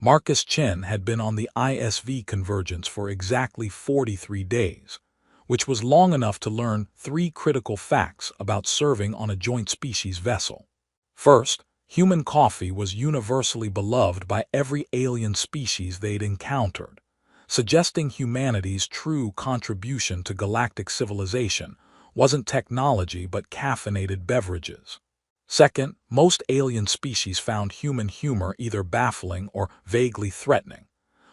Marcus Chen had been on the ISV convergence for exactly 43 days, which was long enough to learn 3 critical facts about serving on a joint species vessel. First, human coffee was universally beloved by every alien species they'd encountered, suggesting humanity's true contribution to galactic civilization wasn't technology but caffeinated beverages. Second, most alien species found human humor either baffling or vaguely threatening,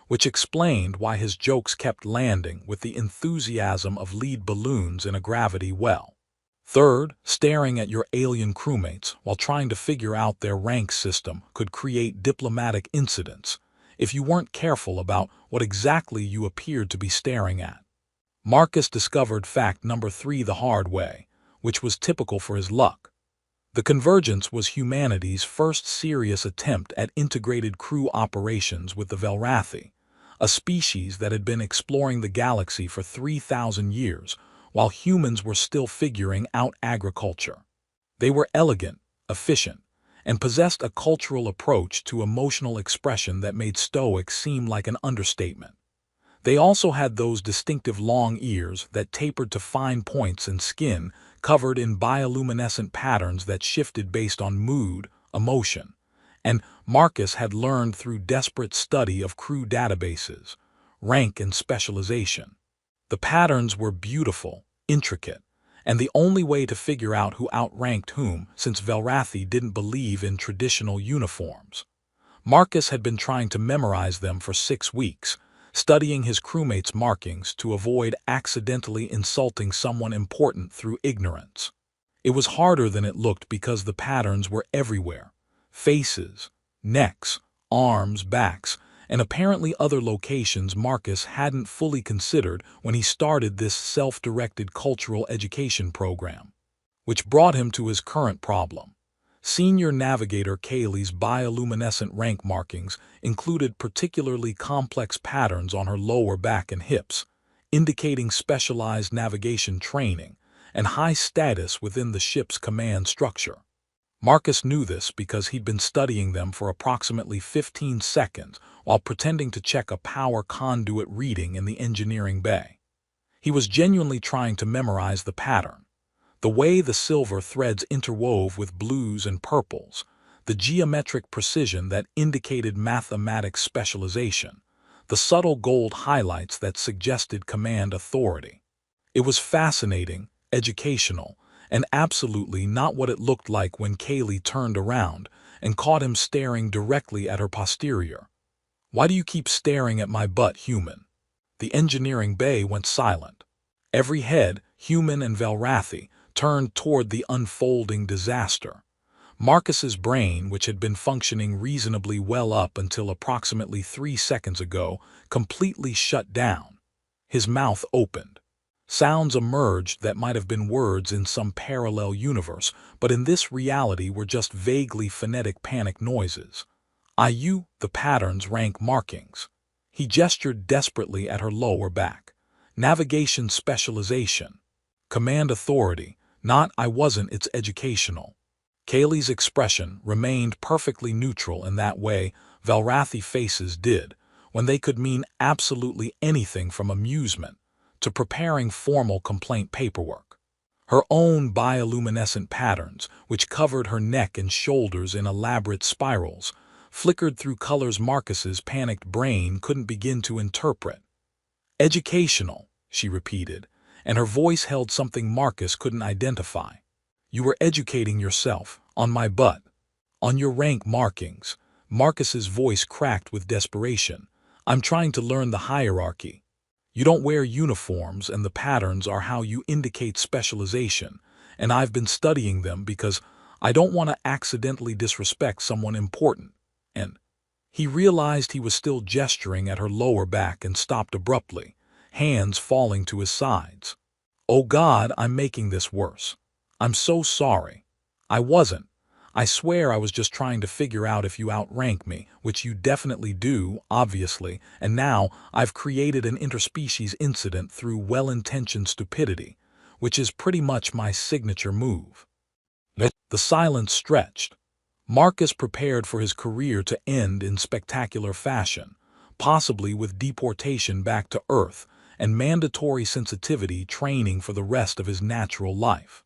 which explained why his jokes kept landing with the enthusiasm of lead balloons in a gravity well. Third, staring at your alien crewmates while trying to figure out their rank system could create diplomatic incidents if you weren't careful about what exactly you appeared to be staring at. Marcus discovered fact number 3 the hard way, which was typical for his luck. The convergence was humanity's first serious attempt at integrated crew operations with the Velrathi, a species that had been exploring the galaxy for 3,000 years, while humans were still figuring out agriculture. They were elegant, efficient, and possessed a cultural approach to emotional expression that made stoic seem like an understatement. They also had those distinctive long ears that tapered to fine points and skin covered in bioluminescent patterns that shifted based on mood, emotion, and Marcus had learned through desperate study of crew databases, rank and specialization. The patterns were beautiful, intricate, and the only way to figure out who outranked whom, since Velrathi didn't believe in traditional uniforms. Marcus had been trying to memorize them for 6 weeks, studying his crewmates' markings to avoid accidentally insulting someone important through ignorance. It was harder than it looked because the patterns were everywhere: faces, necks, arms, backs, and apparently other locations Marcus hadn't fully considered when he started this self-directed cultural education program. Which brought him to his current problem. Senior Navigator Kaylee's bioluminescent rank markings included particularly complex patterns on her lower back and hips, indicating specialized navigation training and high status within the ship's command structure. Marcus knew this because he'd been studying them for approximately 15 seconds while pretending to check a power conduit reading in the engineering bay. He was genuinely trying to memorize the pattern. The way the silver threads interwove with blues and purples, the geometric precision that indicated mathematics specialization, the subtle gold highlights that suggested command authority. It was fascinating, educational, and absolutely not what it looked like when Kaylee turned around and caught him staring directly at her posterior. "Why do you keep staring at my butt, human?" The engineering bay went silent. Every head, human and Velrathi, turned toward the unfolding disaster. Marcus's brain, which had been functioning reasonably well up until approximately 3 seconds ago, completely shut down. His mouth opened. Sounds emerged that might have been words in some parallel universe, but in this reality were just vaguely phonetic panic noises. The patterns rank markings. He gestured desperately at her lower back. Navigation specialization. Command authority. Not I wasn't, it's educational. Kaylee's expression remained perfectly neutral in that way Velrathi faces did, when they could mean absolutely anything from amusement to preparing formal complaint paperwork. Her own bioluminescent patterns, which covered her neck and shoulders in elaborate spirals, flickered through colors Marcus's panicked brain couldn't begin to interpret. "Educational," she repeated, and her voice held something Marcus couldn't identify. "You were educating yourself, on my butt. On your rank markings." Marcus's voice cracked with desperation. "I'm trying to learn the hierarchy. You don't wear uniforms and the patterns are how you indicate specialization, and I've been studying them because I don't want to accidentally disrespect someone important." And he realized he was still gesturing at her lower back and stopped abruptly, hands falling to his sides. "Oh God, I'm making this worse. I'm so sorry. I wasn't. I swear I was just trying to figure out if you outrank me, which you definitely do, obviously, and now I've created an interspecies incident through well-intentioned stupidity, which is pretty much my signature move." The silence stretched. Marcus prepared for his career to end in spectacular fashion, possibly with deportation back to Earth and mandatory sensitivity training for the rest of his natural life.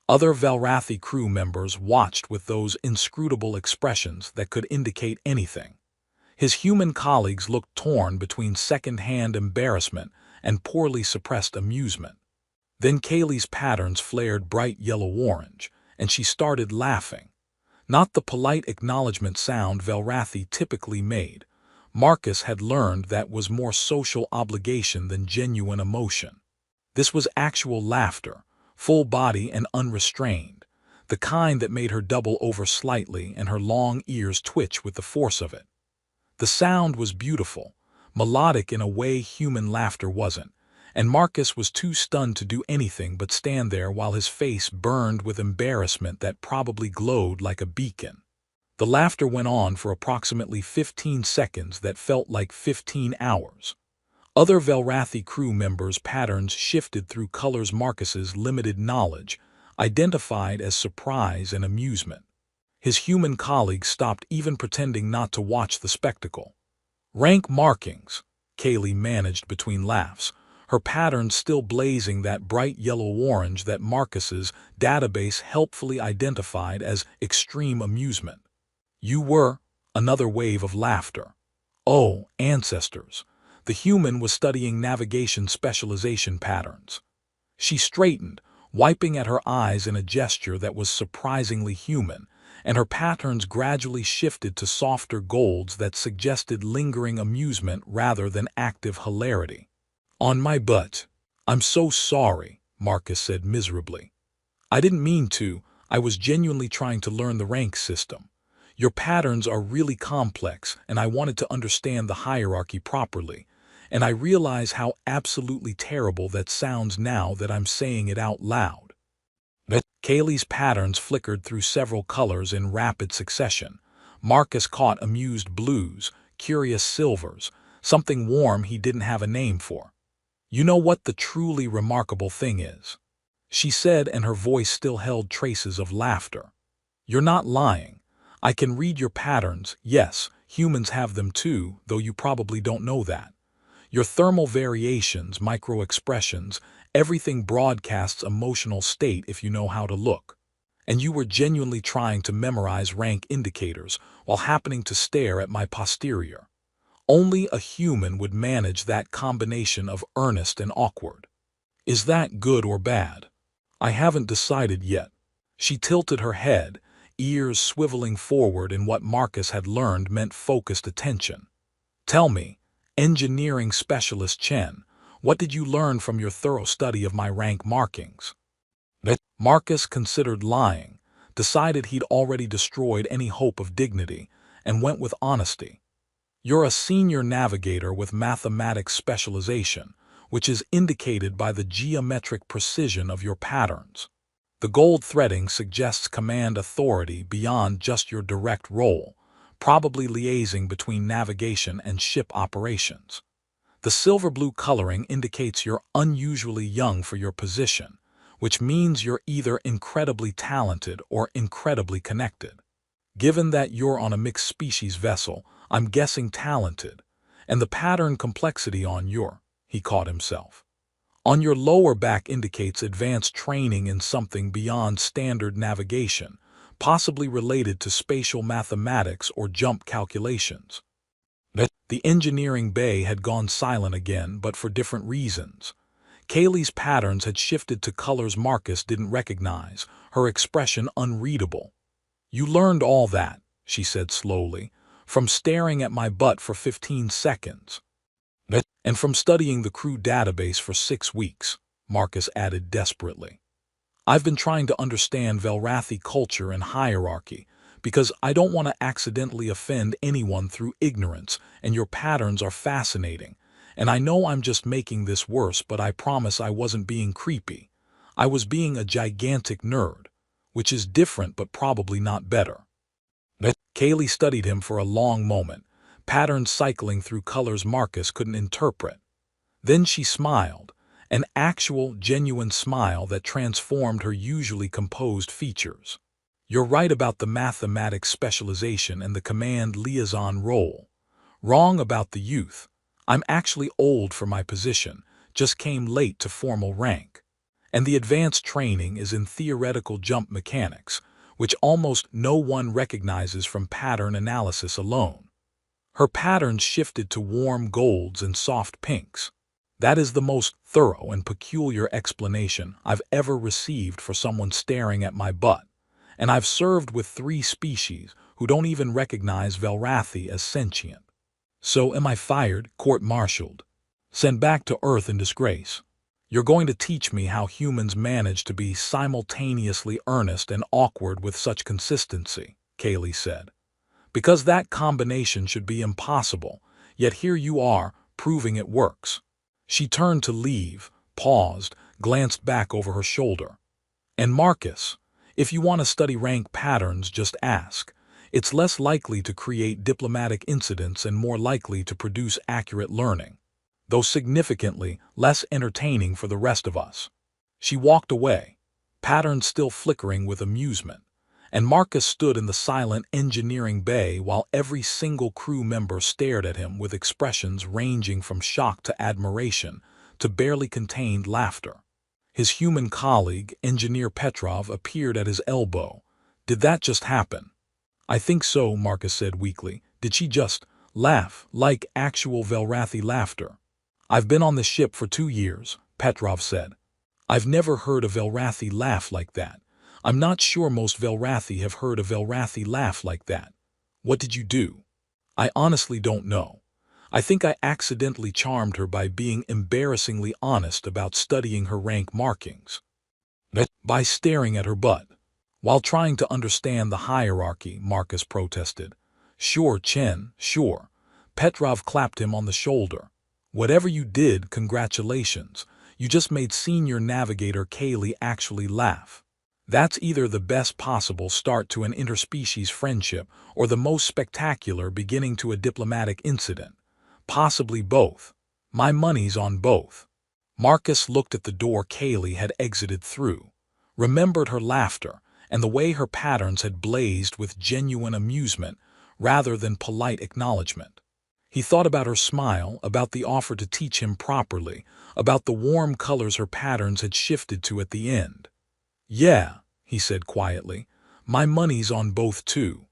Other Valrathi crew members watched with those inscrutable expressions that could indicate anything. His human colleagues looked torn between second-hand embarrassment and poorly suppressed amusement. Then Kaylee's patterns flared bright yellow-orange, and she started laughing. Not the polite acknowledgement sound Valrathi typically made. Marcus had learned that was more social obligation than genuine emotion. This was actual laughter, full body and unrestrained, the kind that made her double over slightly and her long ears twitch with the force of it. The sound was beautiful, melodic in a way human laughter wasn't, and Marcus was too stunned to do anything but stand there while his face burned with embarrassment that probably glowed like a beacon. The laughter went on for approximately 15 seconds that felt like 15 hours. Other Valrathi crew members' patterns shifted through colors Marcus's limited knowledge, identified as surprise and amusement. His human colleagues stopped even pretending not to watch the spectacle. Rank markings, Kaylee managed between laughs, her patterns still blazing that bright yellow-orange that Marcus's database helpfully identified as extreme amusement. You were, another wave of laughter. Oh, ancestors. The human was studying navigation specialization patterns. She straightened, wiping at her eyes in a gesture that was surprisingly human, and her patterns gradually shifted to softer golds that suggested lingering amusement rather than active hilarity. On my butt. I'm so sorry, Marcus said miserably. I didn't mean to. I was genuinely trying to learn the rank system. Your patterns are really complex, and I wanted to understand the hierarchy properly. And I realize how absolutely terrible that sounds now that I'm saying it out loud. Kaylee's patterns flickered through several colors in rapid succession. Marcus caught amused blues, curious silvers, something warm he didn't have a name for. You know what the truly remarkable thing is? She said, and her voice still held traces of laughter. You're not lying. I can read your patterns. Yes, humans have them too, though you probably don't know that. Your thermal variations, micro-expressions, everything broadcasts emotional state if you know how to look. And you were genuinely trying to memorize rank indicators while happening to stare at my posterior. Only a human would manage that combination of earnest and awkward. Is that good or bad? I haven't decided yet. She tilted her head, ears swiveling forward in what Marcus had learned meant focused attention. Tell me, engineering specialist Chen, what did you learn from your thorough study of my rank markings? Marcus considered lying, decided he'd already destroyed any hope of dignity, and went with honesty. You're a senior navigator with mathematics specialization, which is indicated by the geometric precision of your patterns. The gold threading suggests command authority beyond just your direct role, probably liaising between navigation and ship operations. The silver-blue coloring indicates you're unusually young for your position, which means you're either incredibly talented or incredibly connected. Given that you're on a mixed-species vessel, I'm guessing talented, and the pattern complexity on he caught himself. On your lower back indicates advanced training in something beyond standard navigation, possibly related to spatial mathematics or jump calculations. The engineering bay had gone silent again, but for different reasons. Kaylee's patterns had shifted to colors Marcus didn't recognize, her expression unreadable. You learned all that, she said slowly, from staring at my butt for 15 seconds. And from studying the crew database for 6 weeks, Marcus added desperately. I've been trying to understand Valrathi culture and hierarchy, because I don't want to accidentally offend anyone through ignorance, and your patterns are fascinating. And I know I'm just making this worse, but I promise I wasn't being creepy. I was being a gigantic nerd, which is different but probably not better. Kaylee studied him for a long moment, patterns cycling through colors Marcus couldn't interpret. Then she smiled, an actual, genuine smile that transformed her usually composed features. You're right about the mathematics specialization and the command liaison role. Wrong about the youth. I'm actually old for my position, just came late to formal rank. And the advanced training is in theoretical jump mechanics, which almost no one recognizes from pattern analysis alone. Her patterns shifted to warm golds and soft pinks. That is the most thorough and peculiar explanation I've ever received for someone staring at my butt. And I've served with 3 species who don't even recognize Velrathi as sentient. So am I fired, court-martialed? Sent back to Earth in disgrace? You're going to teach me how humans manage to be simultaneously earnest and awkward with such consistency, Kaylee said. Because that combination should be impossible, yet here you are, proving it works. She turned to leave, paused, glanced back over her shoulder. And Marcus, if you want to study rank patterns, just ask. It's less likely to create diplomatic incidents and more likely to produce accurate learning, though significantly less entertaining for the rest of us. She walked away, patterns still flickering with amusement, and Marcus stood in the silent engineering bay while every single crew member stared at him with expressions ranging from shock to admiration to barely contained laughter. His human colleague, Engineer Petrov, appeared at his elbow. Did that just happen? I think so, Marcus said weakly. Did she just laugh, like actual Velrathi laughter? I've been on the ship for 2 years, Petrov said. I've never heard a Velrathi laugh like that. I'm not sure most Velrathi have heard a Velrathi laugh like that. What did you do? I honestly don't know. I think I accidentally charmed her by being embarrassingly honest about studying her rank markings. By staring at her butt. While trying to understand the hierarchy, Marcus protested. Sure, Chen, sure. Petrov clapped him on the shoulder. Whatever you did, congratulations. You just made Senior Navigator Kaylee actually laugh. That's either the best possible start to an interspecies friendship or the most spectacular beginning to a diplomatic incident. Possibly both. My money's on both. Marcus looked at the door Kaylee had exited through, remembered her laughter and the way her patterns had blazed with genuine amusement rather than polite acknowledgement. He thought about her smile, about the offer to teach him properly, about the warm colors her patterns had shifted to at the end. Yeah, he said quietly, my money's on both too.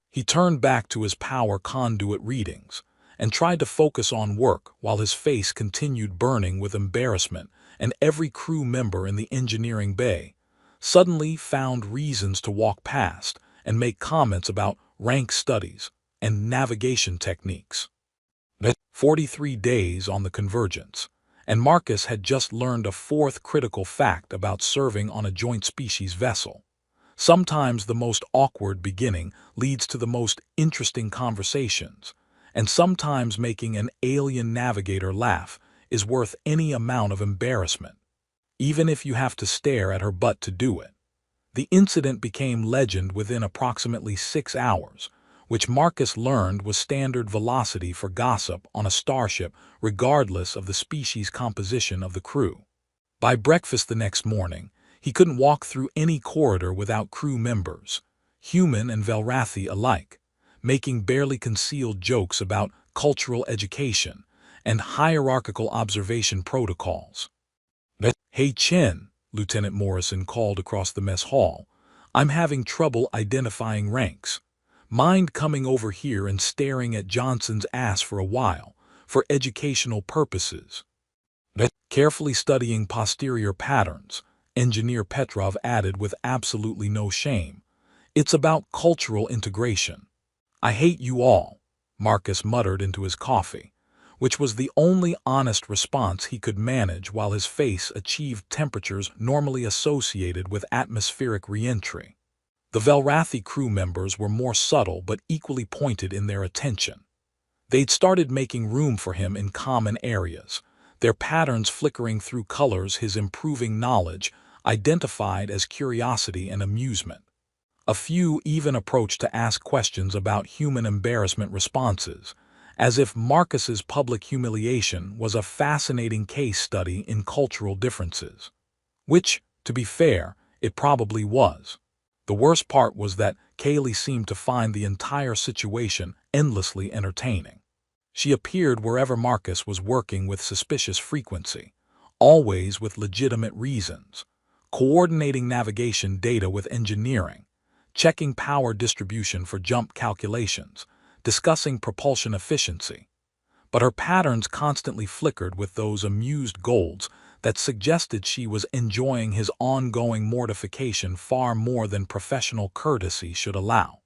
He turned back to his power conduit readings and tried to focus on work while his face continued burning with embarrassment, and every crew member in the engineering bay suddenly found reasons to walk past and make comments about rank studies and navigation techniques. 43 days on the Convergence, and Marcus had just learned a 4th critical fact about serving on a joint species vessel. Sometimes the most awkward beginning leads to the most interesting conversations, and sometimes making an alien navigator laugh is worth any amount of embarrassment, even if you have to stare at her butt to do it. The incident became legend within approximately 6 hours, which Marcus learned was standard velocity for gossip on a starship regardless of the species composition of the crew. By breakfast the next morning, he couldn't walk through any corridor without crew members, human and Velrathi alike, making barely concealed jokes about cultural education and hierarchical observation protocols. Hey Chen, Lieutenant Morrison called across the mess hall. I'm having trouble identifying ranks. Mind coming over here and staring at Johnson's ass for a while, for educational purposes? Carefully studying posterior patterns, Engineer Petrov added with absolutely no shame. It's about cultural integration. I hate you all, Marcus muttered into his coffee, which was the only honest response he could manage while his face achieved temperatures normally associated with atmospheric reentry. The Velrathi crew members were more subtle but equally pointed in their attention. They'd started making room for him in common areas, their patterns flickering through colors his improving knowledge identified as curiosity and amusement. A few even approached to ask questions about human embarrassment responses, as if Marcus's public humiliation was a fascinating case study in cultural differences. Which, to be fair, it probably was. The worst part was that Kaylee seemed to find the entire situation endlessly entertaining. She appeared wherever Marcus was working with suspicious frequency, always with legitimate reasons, coordinating navigation data with engineering, checking power distribution for jump calculations, discussing propulsion efficiency. But her patterns constantly flickered with those amused golds that suggested she was enjoying his ongoing mortification far more than professional courtesy should allow.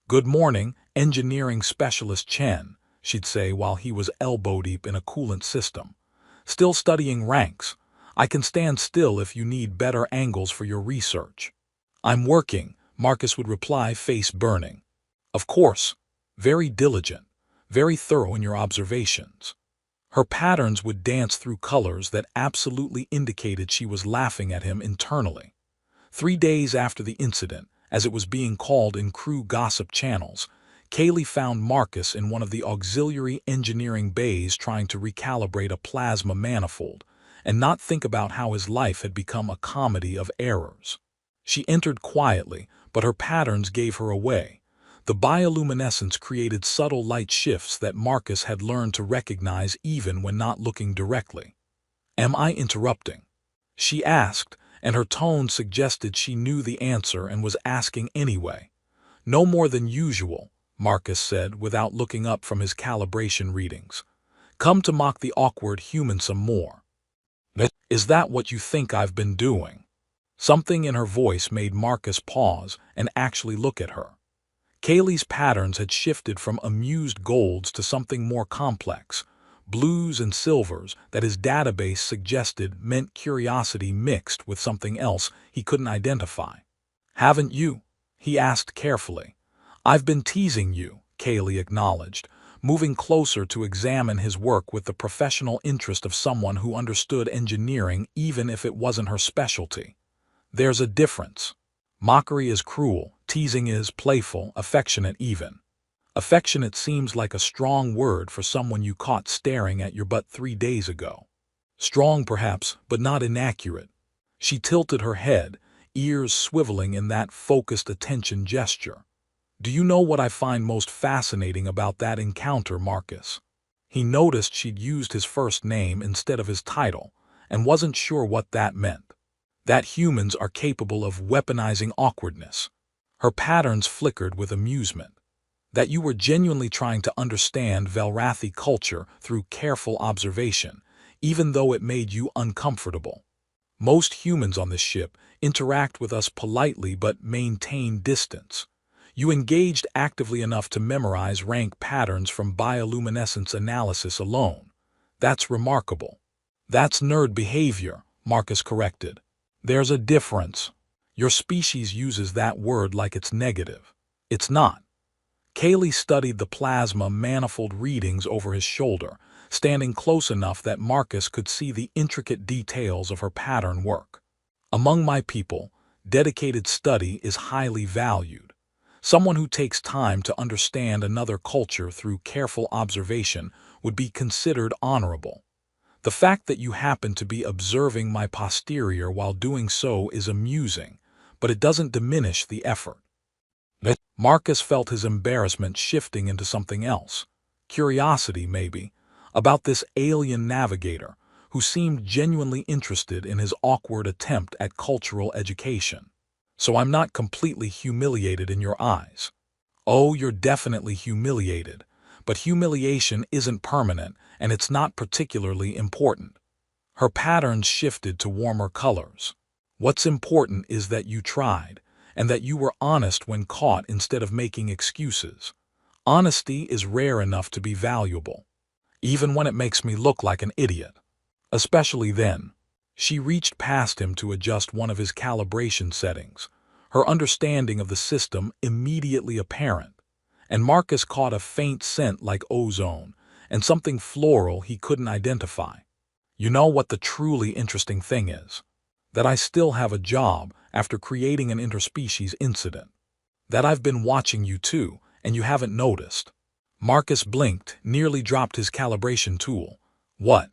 "Good morning, engineering specialist Chen," she'd say while he was elbow-deep in a coolant system. "Still studying ranks. I can stand still if you need better angles for your research." "I'm working," Marcus would reply, face burning. "Of course. Very diligent, very thorough in your observations." Her patterns would dance through colors that absolutely indicated she was laughing at him internally. 3 days after the incident, as it was being called in crew gossip channels, Kaylee found Marcus in one of the auxiliary engineering bays trying to recalibrate a plasma manifold and not think about how his life had become a comedy of errors. She entered quietly, but her patterns gave her away. The bioluminescence created subtle light shifts that Marcus had learned to recognize even when not looking directly. "Am I interrupting?" she asked, and her tone suggested she knew the answer and was asking anyway. "No more than usual," Marcus said without looking up from his calibration readings. "Come to mock the awkward human some more." "Is that what you think I've been doing?" Something in her voice made Marcus pause and actually look at her. Kaylee's patterns had shifted from amused golds to something more complex, blues and silvers that his database suggested meant curiosity mixed with something else he couldn't identify. "Haven't you?" he asked carefully. "I've been teasing you," Kaylee acknowledged, moving closer to examine his work with the professional interest of someone who understood engineering even if it wasn't her specialty. "There's a difference. Mockery is cruel, teasing is playful, affectionate even. Affectionate seems like a strong word for someone you caught staring at your butt 3 days ago. Strong perhaps, but not inaccurate." She tilted her head, ears swiveling in that focused attention gesture. "Do you know what I find most fascinating about that encounter, Marcus?" He noticed she'd used his first name instead of his title, and wasn't sure what that meant. "That humans are capable of weaponizing awkwardness." Her patterns flickered with amusement. "That you were genuinely trying to understand Velrathi culture through careful observation, even though it made you uncomfortable. Most humans on this ship interact with us politely but maintain distance. You engaged actively enough to memorize rank patterns from bioluminescence analysis alone. That's remarkable." "That's nerd behavior," Marcus corrected. "There's a difference. Your species uses that word like it's negative. It's not." Kaylee studied the plasma manifold readings over his shoulder, standing close enough that Marcus could see the intricate details of her pattern work. "Among my people, dedicated study is highly valued. Someone who takes time to understand another culture through careful observation would be considered honorable. The fact that you happen to be observing my posterior while doing so is amusing, but it doesn't diminish the effort." Marcus felt his embarrassment shifting into something else. Curiosity, maybe, about this alien navigator who seemed genuinely interested in his awkward attempt at cultural education. "So I'm not completely humiliated in your eyes." "Oh, you're definitely humiliated, but humiliation isn't permanent and it's not particularly important." Her patterns shifted to warmer colors. "What's important is that you tried, and that you were honest when caught instead of making excuses. Honesty is rare enough to be valuable, even when it makes me look like an idiot. Especially then." She reached past him to adjust one of his calibration settings, her understanding of the system immediately apparent, and Marcus caught a faint scent like ozone and something floral he couldn't identify. "You know what the truly interesting thing is? That I still have a job after creating an interspecies incident. That I've been watching you too, and you haven't noticed." Marcus blinked, nearly dropped his calibration tool. "What?"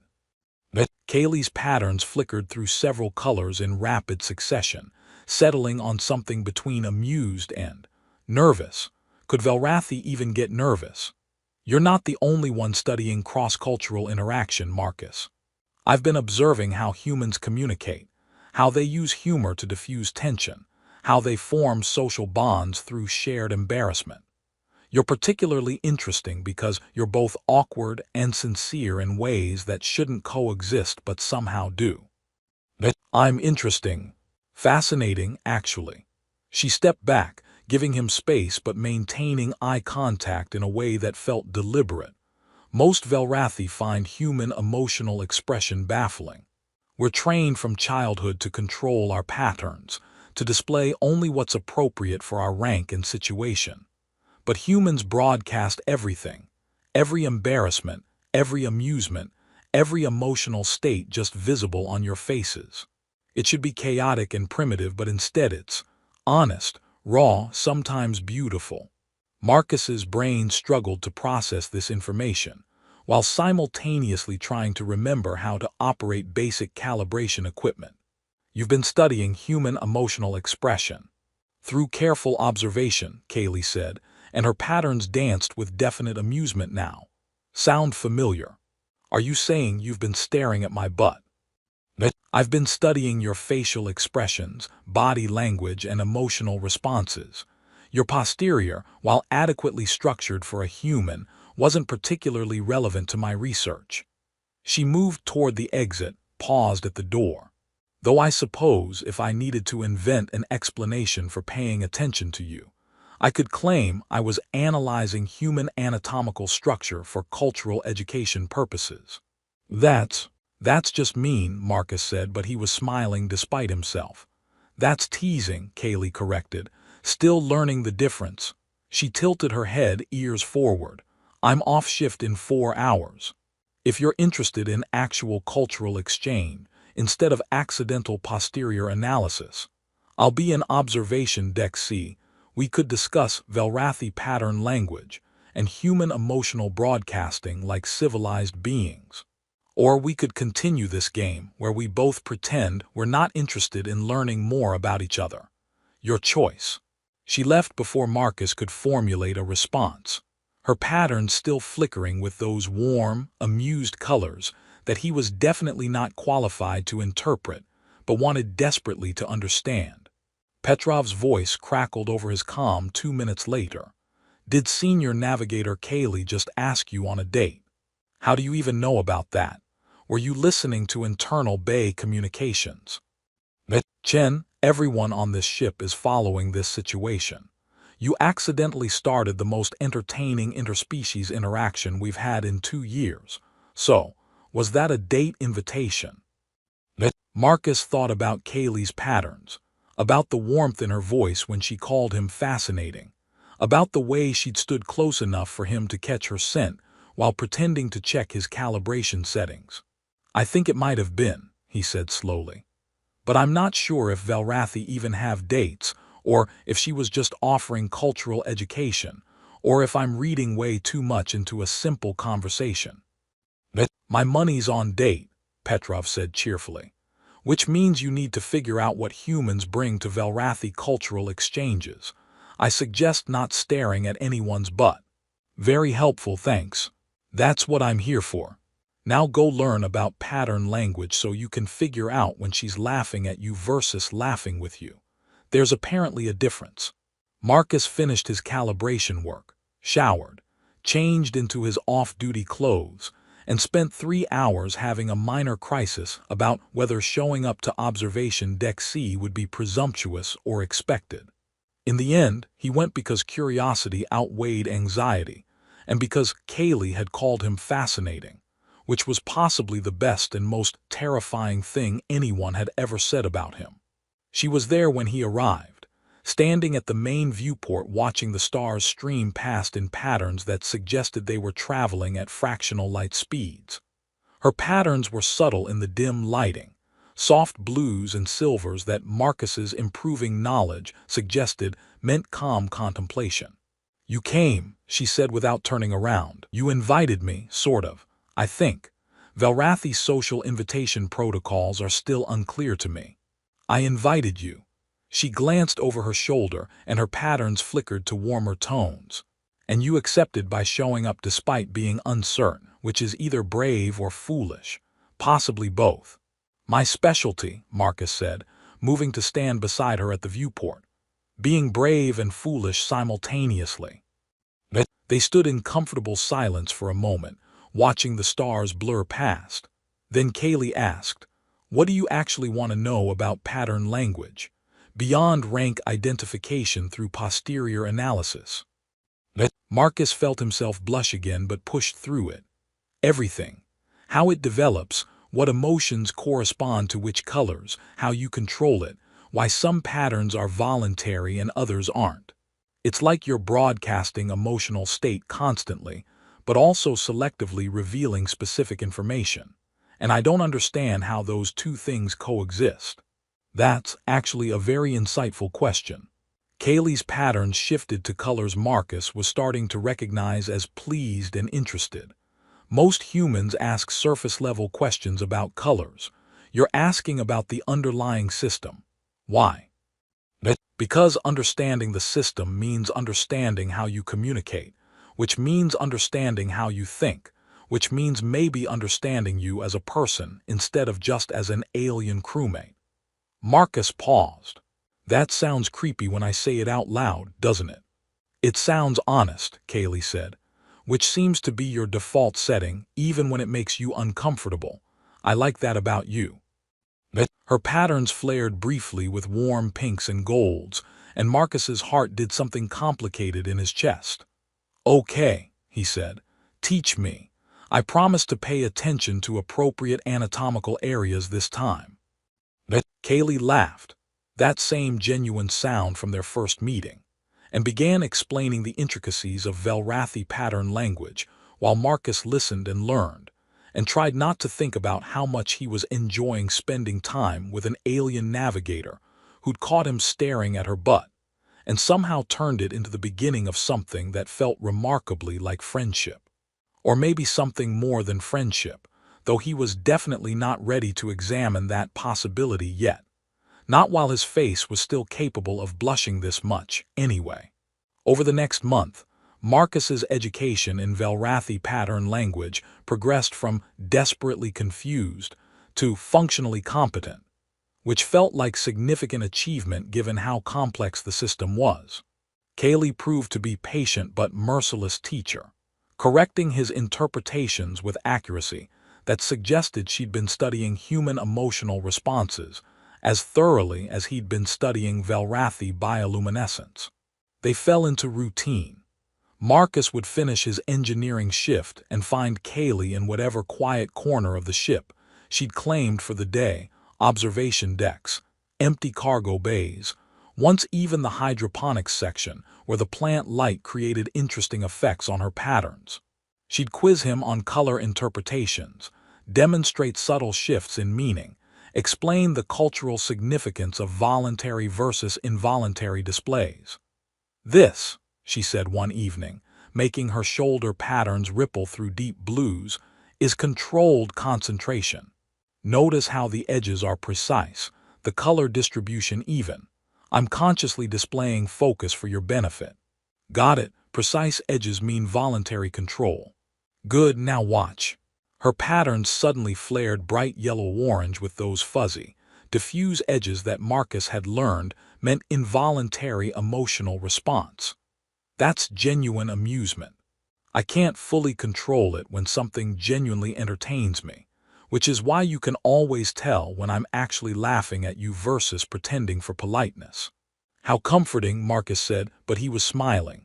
Kaylee's patterns flickered through several colors in rapid succession, settling on something between amused and nervous. Could Velrathi even get nervous? You're not the only one studying cross-cultural interaction, Marcus. I've been observing how humans communicate, how they use humor to diffuse tension, how they form social bonds through shared embarrassment. You're particularly interesting because you're both awkward and sincere in ways that shouldn't coexist but somehow do. I'm interesting. Fascinating, actually. She stepped back, giving him space but maintaining eye contact in a way that felt deliberate. Most Velrathi find human emotional expression baffling. We're trained from childhood to control our patterns, to display only what's appropriate for our rank and situation. But humans broadcast everything, every embarrassment, every amusement, every emotional state just visible on your faces. It should be chaotic and primitive, but instead it's honest, raw, sometimes beautiful. Marcus's brain struggled to process this information, while simultaneously trying to remember how to operate basic calibration equipment. You've been studying human emotional expression. Through careful observation, Kaylee said, and her patterns danced with definite amusement now. Sound familiar? Are you saying you've been staring at my butt? I've been studying your facial expressions, body language, and emotional responses. Your posterior, while adequately structured for a human, wasn't particularly relevant to my research. She moved toward the exit, paused at the door. Though I suppose if I needed to invent an explanation for paying attention to you, I could claim I was analyzing human anatomical structure for cultural education purposes. That's just mean, Marcus said, but he was smiling despite himself. That's teasing, Kaylee corrected, still learning the difference. She tilted her head, ears forward. I'm off shift in 4 hours. If you're interested in actual cultural exchange, instead of accidental posterior analysis, I'll be in observation deck C. We could discuss Velrathi pattern language and human emotional broadcasting like civilized beings. Or we could continue this game where we both pretend we're not interested in learning more about each other. Your choice. She left before Marcus could formulate a response, her patterns still flickering with those warm, amused colors that he was definitely not qualified to interpret, but wanted desperately to understand. Petrov's voice crackled over his comm 2 minutes later. Did Senior Navigator Kaylee just ask you on a date? How do you even know about that? Were you listening to internal Bay communications? Chen, everyone on this ship is following this situation. You accidentally started the most entertaining interspecies interaction we've had in 2 years. So, was that a date invitation? Marcus thought about Kaylee's patterns, about the warmth in her voice when she called him fascinating, about the way she'd stood close enough for him to catch her scent while pretending to check his calibration settings. I think it might have been, he said slowly. But I'm not sure if Velrathi even have dates, or if she was just offering cultural education, or if I'm reading way too much into a simple conversation. My money's on date, Petrov said cheerfully, which means you need to figure out what humans bring to Velrathi cultural exchanges. I suggest not staring at anyone's butt. Very helpful, thanks. That's what I'm here for. Now go learn about pattern language so you can figure out when she's laughing at you versus laughing with you. There's apparently a difference. Marcus finished his calibration work, showered, changed into his off-duty clothes, and spent 3 hours having a minor crisis about whether showing up to observation deck C would be presumptuous or expected. In the end, he went because curiosity outweighed anxiety, and because Kaylee had called him fascinating, which was possibly the best and most terrifying thing anyone had ever said about him. She was there when he arrived, standing at the main viewport watching the stars stream past in patterns that suggested they were traveling at fractional light speeds. Her patterns were subtle in the dim lighting, soft blues and silvers that Marcus's improving knowledge suggested meant calm contemplation. You came, she said without turning around. You invited me, sort of, I think. Velrathi's social invitation protocols are still unclear to me. I invited you. She glanced over her shoulder, and her patterns flickered to warmer tones. And you accepted by showing up despite being uncertain, which is either brave or foolish, possibly both. My specialty, Marcus said, moving to stand beside her at the viewport. Being brave and foolish simultaneously. They stood in comfortable silence for a moment, watching the stars blur past. Then Kaylee asked, "What do you actually want to know about pattern language, beyond rank identification through posterior analysis?" Marcus felt himself blush again but pushed through it. Everything. How it develops, what emotions correspond to which colors, how you control it, why some patterns are voluntary and others aren't. It's like you're broadcasting emotional state constantly, but also selectively revealing specific information. And I don't understand how those two things coexist. That's actually a very insightful question. Kaylee's patterns shifted to colors Marcus was starting to recognize as pleased and interested. Most humans ask surface-level questions about colors. You're asking about the underlying system. Why? Because understanding the system means understanding how you communicate, which means understanding how you think, which means maybe understanding you as a person instead of just as an alien crewmate. Marcus paused. That sounds creepy when I say it out loud, doesn't it? It sounds honest, Kaylee said, which seems to be your default setting even when it makes you uncomfortable. I like that about you. Her patterns flared briefly with warm pinks and golds, and Marcus's heart did something complicated in his chest. "Okay," he said, "teach me. I promise to pay attention to appropriate anatomical areas this time." Kaylee laughed, that same genuine sound from their first meeting, and began explaining the intricacies of Velrathi pattern language while Marcus listened and learned, and tried not to think about how much he was enjoying spending time with an alien navigator who'd caught him staring at her butt, and somehow turned it into the beginning of something that felt remarkably like friendship. Or maybe something more than friendship, though he was definitely not ready to examine that possibility yet. Not while his face was still capable of blushing this much, anyway. Over the next month, Marcus's education in Velrathi pattern language progressed from desperately confused to functionally competent, which felt like significant achievement given how complex the system was. Kaylee proved to be patient but merciless teacher, correcting his interpretations with accuracy that suggested she'd been studying human emotional responses as thoroughly as he'd been studying Velrathi bioluminescence. They fell into routine. Marcus would finish his engineering shift and find Kaylee in whatever quiet corner of the ship she'd claimed for the day, observation decks, empty cargo bays, once even the hydroponics section where the plant light created interesting effects on her patterns. She'd quiz him on color interpretations, demonstrate subtle shifts in meaning, explain the cultural significance of voluntary versus involuntary displays. "This," she said one evening, making her shoulder patterns ripple through deep blues, "is controlled concentration. Notice how the edges are precise, the color distribution even. I'm consciously displaying focus for your benefit." "Got it. Precise edges mean voluntary control." "Good, now watch." Her patterns suddenly flared bright yellow-orange with those fuzzy, diffuse edges that Marcus had learned meant involuntary emotional response. That's genuine amusement. I can't fully control it when something genuinely entertains me, which is why you can always tell when I'm actually laughing at you versus pretending for politeness. "How comforting," Marcus said, but he was smiling.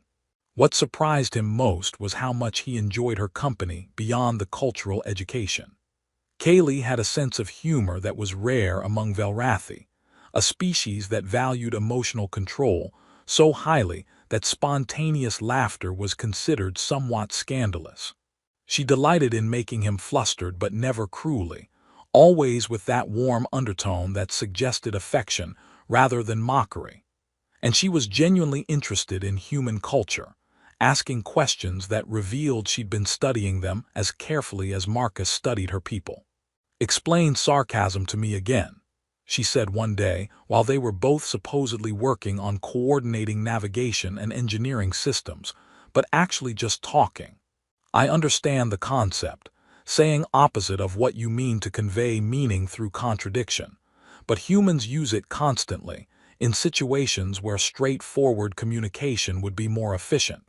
What surprised him most was how much he enjoyed her company beyond the cultural education. Kaylee had a sense of humor that was rare among Velrathi, a species that valued emotional control so highly that spontaneous laughter was considered somewhat scandalous. She delighted in making him flustered but never cruelly, always with that warm undertone that suggested affection rather than mockery. And she was genuinely interested in human culture, asking questions that revealed she'd been studying them as carefully as Marcus studied her people. "Explain sarcasm to me again," she said one day while they were both supposedly working on coordinating navigation and engineering systems, but actually just talking. I understand the concept, saying opposite of what you mean to convey meaning through contradiction, but humans use it constantly in situations where straightforward communication would be more efficient.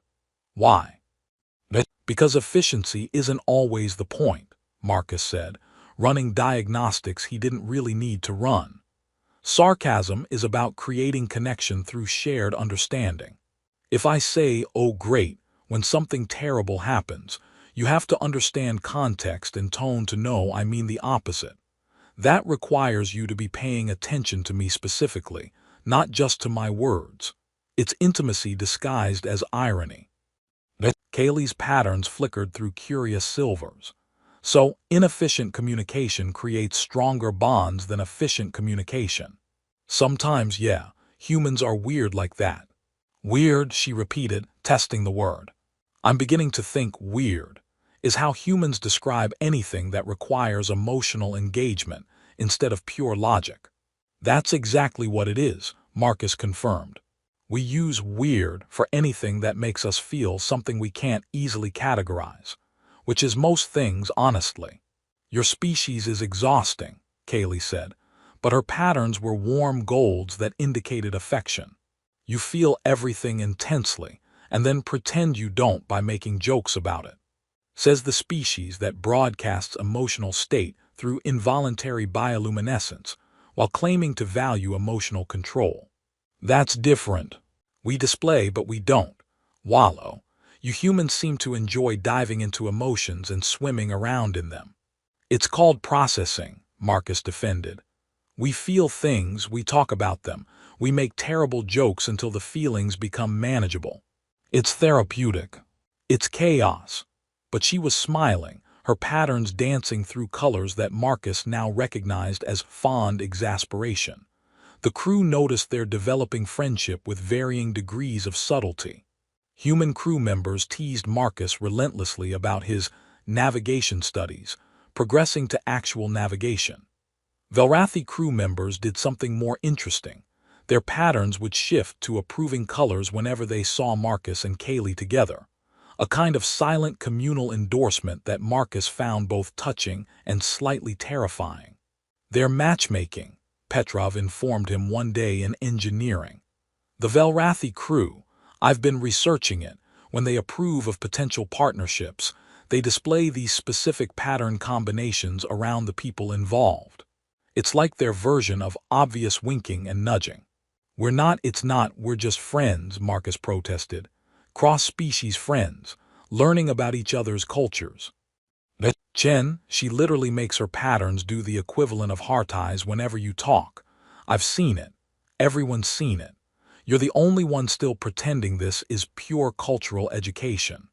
Why? Because efficiency isn't always the point, Marcus said, running diagnostics he didn't really need to run. Sarcasm is about creating connection through shared understanding. If I say, "Oh great," when something terrible happens, you have to understand context and tone to know I mean the opposite. That requires you to be paying attention to me specifically, not just to my words. It's intimacy disguised as irony. Kaylee's patterns flickered through curious silvers. So, inefficient communication creates stronger bonds than efficient communication. Sometimes, yeah, humans are weird like that. Weird, she repeated, testing the word. I'm beginning to think weird is how humans describe anything that requires emotional engagement instead of pure logic. That's exactly what it is, Marcus confirmed. We use weird for anything that makes us feel something we can't easily categorize, which is most things, honestly. Your species is exhausting, Kaylee said, but her patterns were warm golds that indicated affection. You feel everything intensely, and then pretend you don't by making jokes about it. Says the species that broadcasts emotional state through involuntary bioluminescence, while claiming to value emotional control. That's different. We display, but we don't wallow. You humans seem to enjoy diving into emotions and swimming around in them. It's called processing, Marcus defended. We feel things, we talk about them, we make terrible jokes until the feelings become manageable. It's therapeutic. It's chaos. But she was smiling, her patterns dancing through colors that Marcus now recognized as fond exasperation. The crew noticed their developing friendship with varying degrees of subtlety. Human crew members teased Marcus relentlessly about his navigation studies, progressing to actual navigation. Velrathi crew members did something more interesting. Their patterns would shift to approving colors whenever they saw Marcus and Kaylee together, a kind of silent communal endorsement that Marcus found both touching and slightly terrifying. Their matchmaking, Petrov informed him one day in engineering. The Velrathi crew, I've been researching it, when they approve of potential partnerships, they display these specific pattern combinations around the people involved. It's like their version of obvious winking and nudging. We're just friends, Marcus protested. Cross-species friends, learning about each other's cultures. Chen, she literally makes her patterns do the equivalent of heart eyes whenever you talk. I've seen it. Everyone's seen it. You're the only one still pretending this is pure cultural education.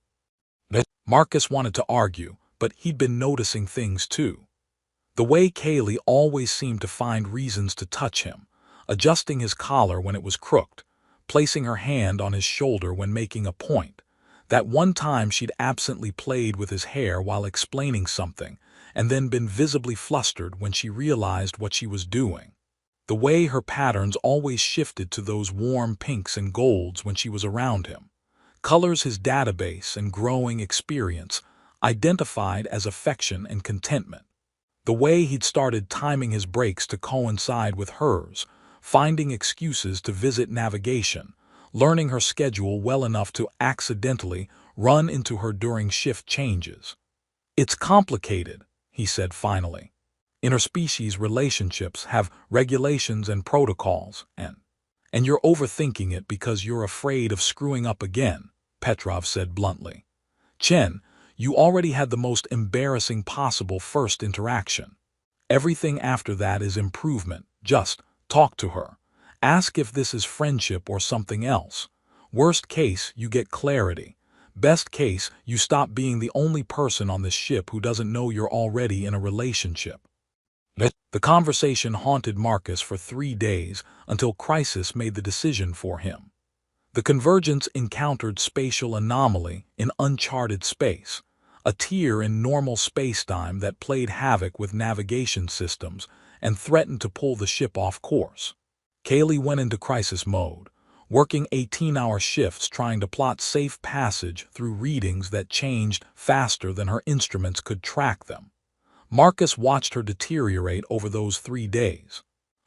Marcus wanted to argue, but he'd been noticing things too. The way Kaylee always seemed to find reasons to touch him, adjusting his collar when it was crooked, placing her hand on his shoulder when making a point. That one time she'd absently played with his hair while explaining something, and then been visibly flustered when she realized what she was doing. The way her patterns always shifted to those warm pinks and golds when she was around him. Colors his database and growing experience identified as affection and contentment. The way he'd started timing his breaks to coincide with hers, finding excuses to visit navigation, learning her schedule well enough to accidentally run into her during shift changes. It's complicated, he said finally. Interspecies relationships have regulations and protocols, and you're overthinking it because you're afraid of screwing up again, Petrov said bluntly. Chen, you already had the most embarrassing possible first interaction. Everything after that is improvement. Just talk to her. Ask if this is friendship or something else. Worst case, you get clarity. Best case, you stop being the only person on this ship who doesn't know you're already in a relationship. The conversation haunted Marcus for 3 days until Crisis made the decision for him. The Convergence encountered spatial anomaly in uncharted space, a tear in normal spacetime that played havoc with navigation systems and threatened to pull the ship off course. Kaylee went into crisis mode, working 18-hour shifts trying to plot safe passage through readings that changed faster than her instruments could track them. Marcus watched her deteriorate over those 3 days.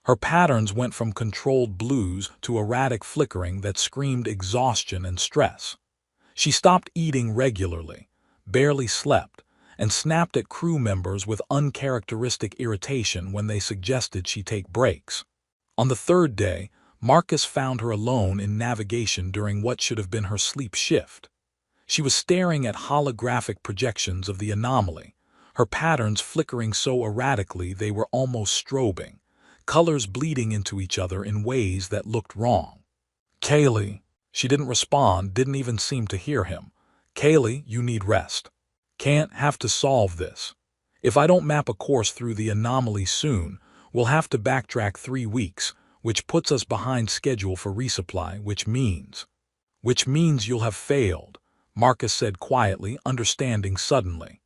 Her patterns went from controlled blues to erratic flickering that screamed exhaustion and stress. She stopped eating regularly, barely slept, and snapped at crew members with uncharacteristic irritation when they suggested she take breaks. On the 3rd day, Marcus found her alone in navigation during what should have been her sleep shift. She was staring at holographic projections of the anomaly, her patterns flickering so erratically they were almost strobing, colors bleeding into each other in ways that looked wrong. "Kaylee," she didn't respond, didn't even seem to hear him. "Kaylee, you need rest. Can't have to solve this. If I don't map a course through the anomaly soon, we'll have to backtrack 3 weeks, which puts us behind schedule for resupply, which means you'll have failed," Marcus said quietly, understanding suddenly.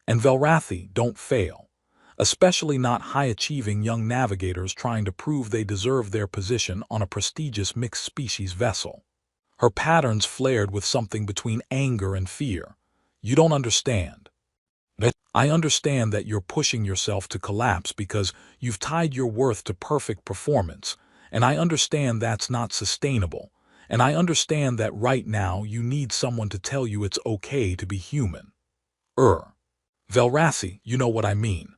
And Velrathi don't fail, especially not high-achieving young navigators trying to prove they deserve their position on a prestigious mixed-species vessel. Her patterns flared with something between anger and fear. "You don't understand. I understand that you're pushing yourself to collapse because you've tied your worth to perfect performance, and I understand that's not sustainable, and I understand that right now you need someone to tell you it's okay to be human. Velrathi, you know what I mean.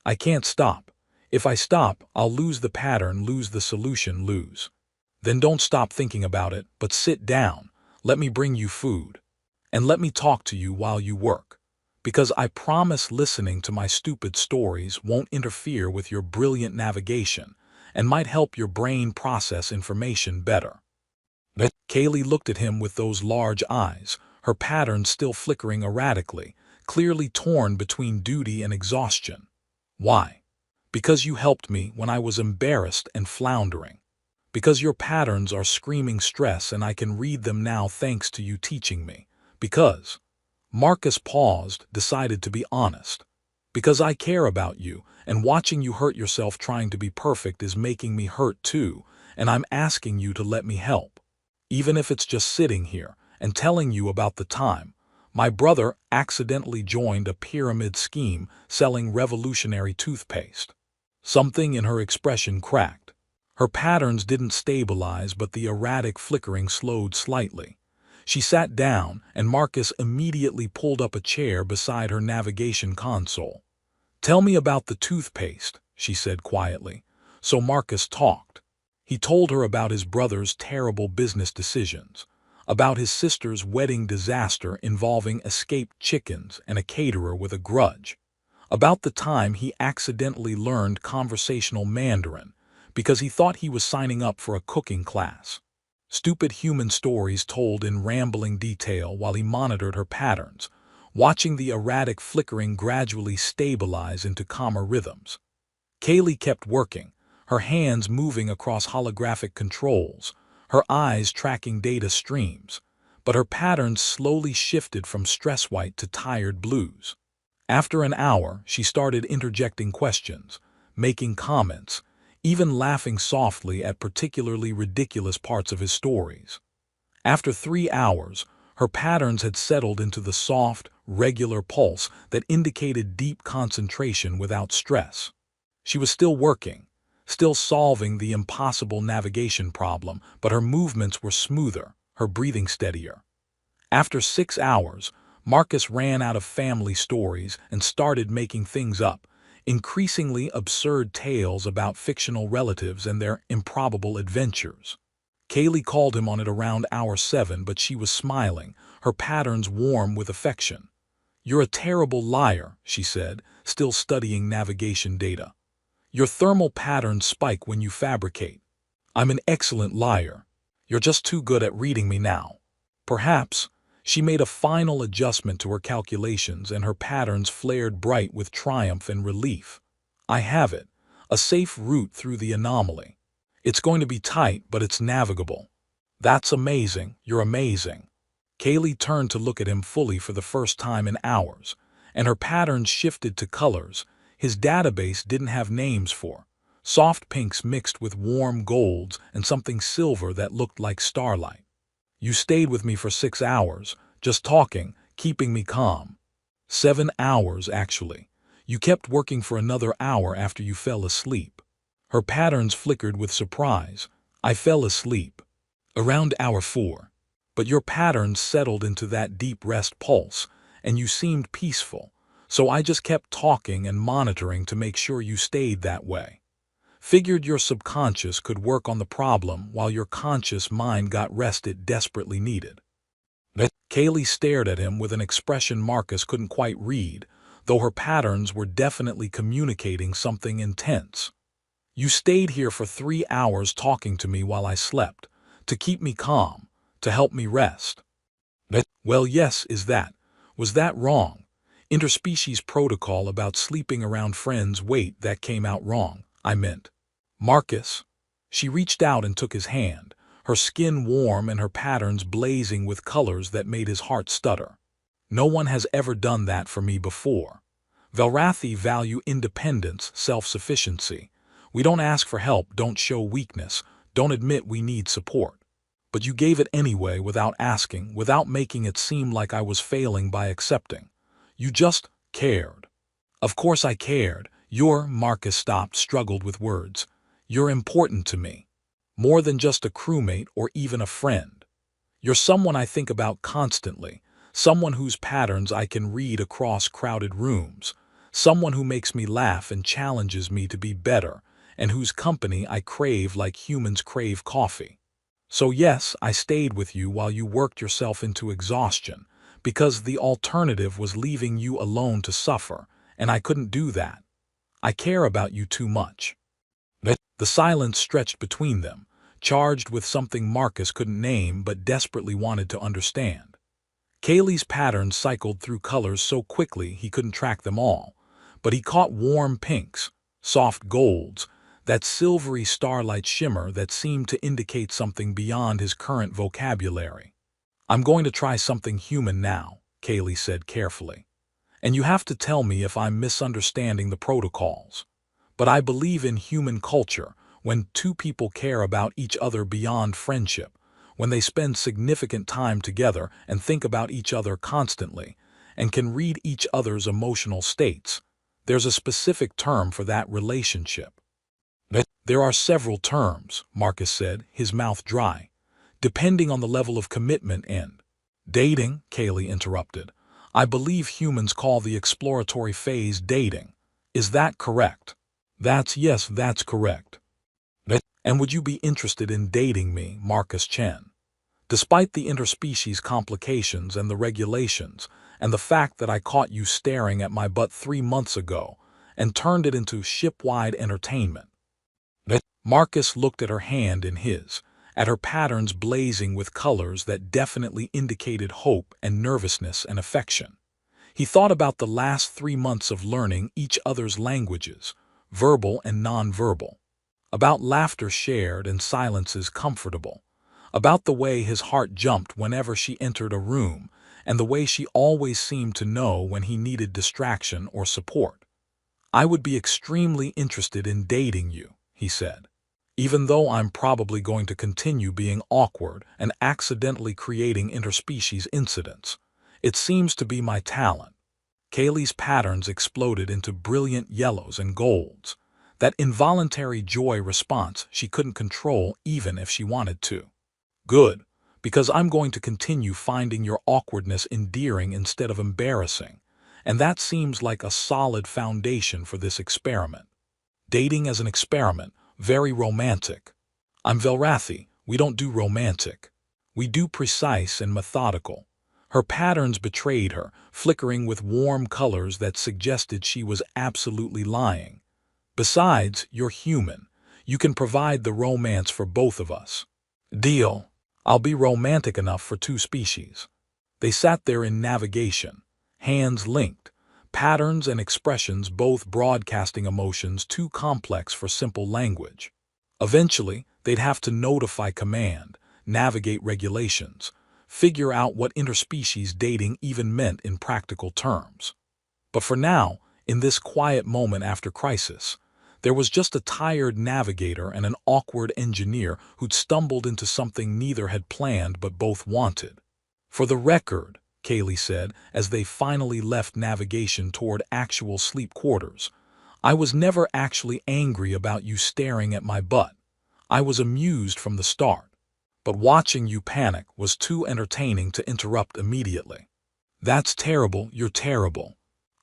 I can't stop. If I stop, I'll lose the pattern, lose the solution, lose. Then don't stop thinking about it, but sit down, let me bring you food, and let me talk to you while you work. Because I promise listening to my stupid stories won't interfere with your brilliant navigation and might help your brain process information better." Kaylee looked at him with those large eyes, her patterns still flickering erratically, clearly torn between duty and exhaustion. "Why?" "Because you helped me when I was embarrassed and floundering. Because your patterns are screaming stress and I can read them now thanks to you teaching me. Because—" Marcus paused, decided to be honest. "Because I care about you, and watching you hurt yourself trying to be perfect is making me hurt too, and I'm asking you to let me help. Even if it's just sitting here and telling you about the time my brother accidentally joined a pyramid scheme selling revolutionary toothpaste." Something in her expression cracked. Her patterns didn't stabilize, but the erratic flickering slowed slightly. She sat down, and Marcus immediately pulled up a chair beside her navigation console. "Tell me about the toothpaste," she said quietly. So Marcus talked. He told her about his brother's terrible business decisions, about his sister's wedding disaster involving escaped chickens and a caterer with a grudge, about the time he accidentally learned conversational Mandarin because he thought he was signing up for a cooking class. Stupid human stories told in rambling detail while he monitored her patterns, watching the erratic flickering gradually stabilize into calmer rhythms. Kaylee kept working, her hands moving across holographic controls, her eyes tracking data streams, but her patterns slowly shifted from stress white to tired blues. After an hour, she started interjecting questions, making comments, even laughing softly at particularly ridiculous parts of his stories. After 3 hours, her patterns had settled into the soft, regular pulse that indicated deep concentration without stress. She was still working, still solving the impossible navigation problem, but her movements were smoother, her breathing steadier. After 6 hours, Marcus ran out of family stories and started making things up, increasingly absurd tales about fictional relatives and their improbable adventures. Kaylee called him on it around hour 7, but she was smiling, her patterns warm with affection. "You're a terrible liar," she said, still studying navigation data. "Your thermal patterns spike when you fabricate. I'm an excellent liar. You're just too good at reading me now." Perhaps. She made a final adjustment to her calculations and her patterns flared bright with triumph and relief. "I have it. A safe route through the anomaly. It's going to be tight, but it's navigable." "That's amazing. You're amazing." Kaylee turned to look at him fully for the first time in hours, and her patterns shifted to colors his database didn't have names for, soft pinks mixed with warm golds and something silver that looked like starlight. You stayed with me for 6 hours, just talking, keeping me calm. 7 hours, actually. You kept working for another hour after you fell asleep. Her patterns flickered with surprise. I fell asleep. Around hour 4. But your patterns settled into that deep rest pulse, and you seemed peaceful, so I just kept talking and monitoring to make sure you stayed that way. Figured your subconscious could work on the problem while your conscious mind got rest it desperately needed. Kaylee stared at him with an expression Marcus couldn't quite read, though her patterns were definitely communicating something intense. You stayed here for 3 hours talking to me while I slept, to keep me calm, to help me rest. Well, yes, was that wrong? Interspecies protocol about sleeping around friends, wait, that came out wrong, I meant. Marcus. She reached out and took his hand, her skin warm and her patterns blazing with colors that made his heart stutter. No one has ever done that for me before. Velrathi value independence, self-sufficiency. We don't ask for help, don't show weakness, don't admit we need support. But you gave it anyway without asking, without making it seem like I was failing by accepting. You just cared. Of course I cared. Marcus stopped, struggled with words. You're important to me. More than just a crewmate or even a friend. You're someone I think about constantly, someone whose patterns I can read across crowded rooms, someone who makes me laugh and challenges me to be better, and whose company I crave like humans crave coffee. So yes, I stayed with you while you worked yourself into exhaustion, because the alternative was leaving you alone to suffer, and I couldn't do that. I care about you too much. The silence stretched between them, charged with something Marcus couldn't name but desperately wanted to understand. Kaylee's patterns cycled through colors so quickly he couldn't track them all, but he caught warm pinks, soft golds, that silvery starlight shimmer that seemed to indicate something beyond his current vocabulary. I'm going to try something human now, Kaylee said carefully. And you have to tell me if I'm misunderstanding the protocols. But I believe in human culture, when two people care about each other beyond friendship, when they spend significant time together and think about each other constantly, and can read each other's emotional states. There's a specific term for that relationship. There are several terms, Marcus said, his mouth dry, depending on the level of commitment and dating, Kaylee interrupted. I believe humans call the exploratory phase dating. Is that correct? Yes, that's correct. And would you be interested in dating me, Marcus Chen? Despite the interspecies complications and the regulations, and the fact that I caught you staring at my butt 3 months ago, and turned it into ship-wide entertainment. Marcus looked at her hand in his, at her patterns blazing with colors that definitely indicated hope and nervousness and affection. He thought about the last 3 months of learning each other's languages, verbal and non-verbal, about laughter shared and silences comfortable, about the way his heart jumped whenever she entered a room, and the way she always seemed to know when he needed distraction or support. I would be extremely interested in dating you, he said. Even though I'm probably going to continue being awkward and accidentally creating interspecies incidents. It seems to be my talent. Kaylee's patterns exploded into brilliant yellows and golds, that involuntary joy response she couldn't control even if she wanted to. Good, because I'm going to continue finding your awkwardness endearing instead of embarrassing, and that seems like a solid foundation for this experiment. Dating as an experiment. Very romantic. I'm Velrathi, we don't do romantic. We do precise and methodical. Her patterns betrayed her, flickering with warm colors that suggested she was absolutely lying. Besides, you're human. You can provide the romance for both of us. Deal. I'll be romantic enough for 2 species. They sat there in navigation, hands linked, patterns and expressions both broadcasting emotions too complex for simple language. Eventually, they'd have to notify command, navigate regulations, figure out what interspecies dating even meant in practical terms. But for now, in this quiet moment after crisis, There was just a tired navigator and an awkward engineer who'd stumbled into something neither had planned but both wanted. "For the record," Kaylee said as they finally left navigation toward actual sleep quarters, "I was never actually angry about you staring at my butt. I was amused from the start. But watching you panic was too entertaining to interrupt immediately." "That's terrible, you're terrible.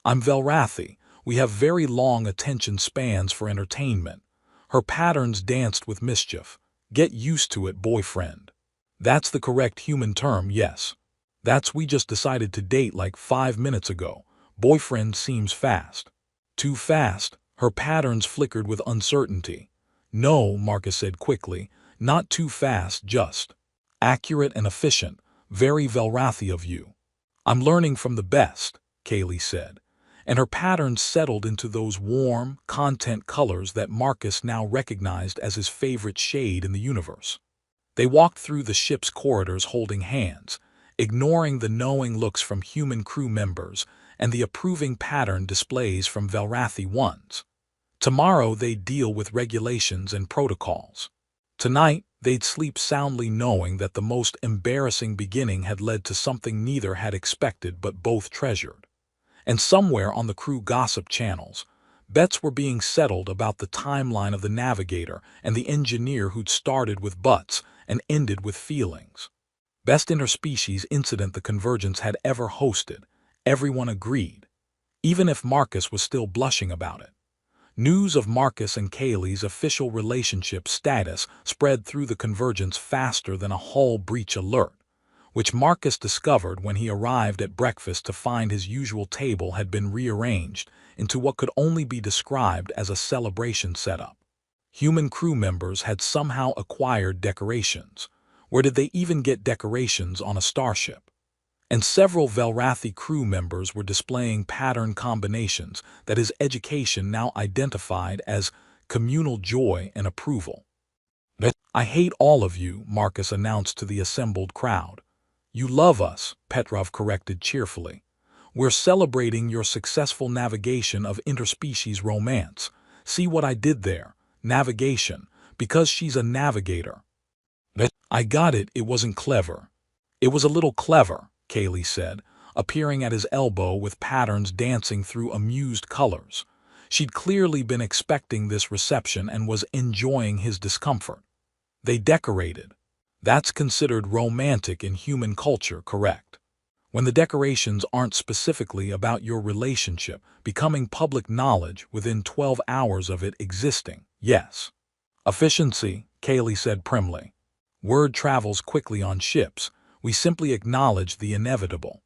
I'm Velrathi. We have very long attention spans for entertainment." Her patterns danced with mischief. "Get used to it, boyfriend." "That's the correct human term, yes. We just decided to date like 5 minutes ago. Boyfriend seems fast." "Too fast?" Her patterns flickered with uncertainty. "No," Marcus said quickly, "not too fast, just accurate and efficient. Very Velrathi of you." "I'm learning from the best," Kaylee said, and her patterns settled into those warm, content colors that Marcus now recognized as his favorite shade in the universe. They walked through the ship's corridors holding hands, ignoring the knowing looks from human crew members and the approving pattern displays from Velrathi ones. Tomorrow they'd deal with regulations and protocols. Tonight, they'd sleep soundly knowing that the most embarrassing beginning had led to something neither had expected but both treasured. And somewhere on the crew gossip channels, bets were being settled about the timeline of the navigator and the engineer who'd started with butts and ended with feelings. Best interspecies incident the Convergence had ever hosted, everyone agreed, even if Marcus was still blushing about it. News of Marcus and Kaylee's official relationship status spread through the Convergence faster than a hull breach alert, which Marcus discovered when he arrived at breakfast to find his usual table had been rearranged into what could only be described as a celebration setup. Human crew members had somehow acquired decorations. Where did they even get decorations on a starship? And several Velrathi crew members were displaying pattern combinations that his education now identified as communal joy and approval. "I hate all of you," Marcus announced to the assembled crowd. "You love us," Petrov corrected cheerfully. "We're celebrating your successful navigation of interspecies romance. See what I did there? Navigation, because she's a navigator." "I got it, it wasn't clever." "It was a little clever," Kaylee said, appearing at his elbow with patterns dancing through amused colors. She'd clearly been expecting this reception and was enjoying his discomfort. "They decorated. That's considered romantic in human culture, correct? When the decorations aren't specifically about your relationship becoming public knowledge within 12 hours of it existing, yes." "Efficiency," Kaylee said primly. "Word travels quickly on ships. We simply acknowledge the inevitable."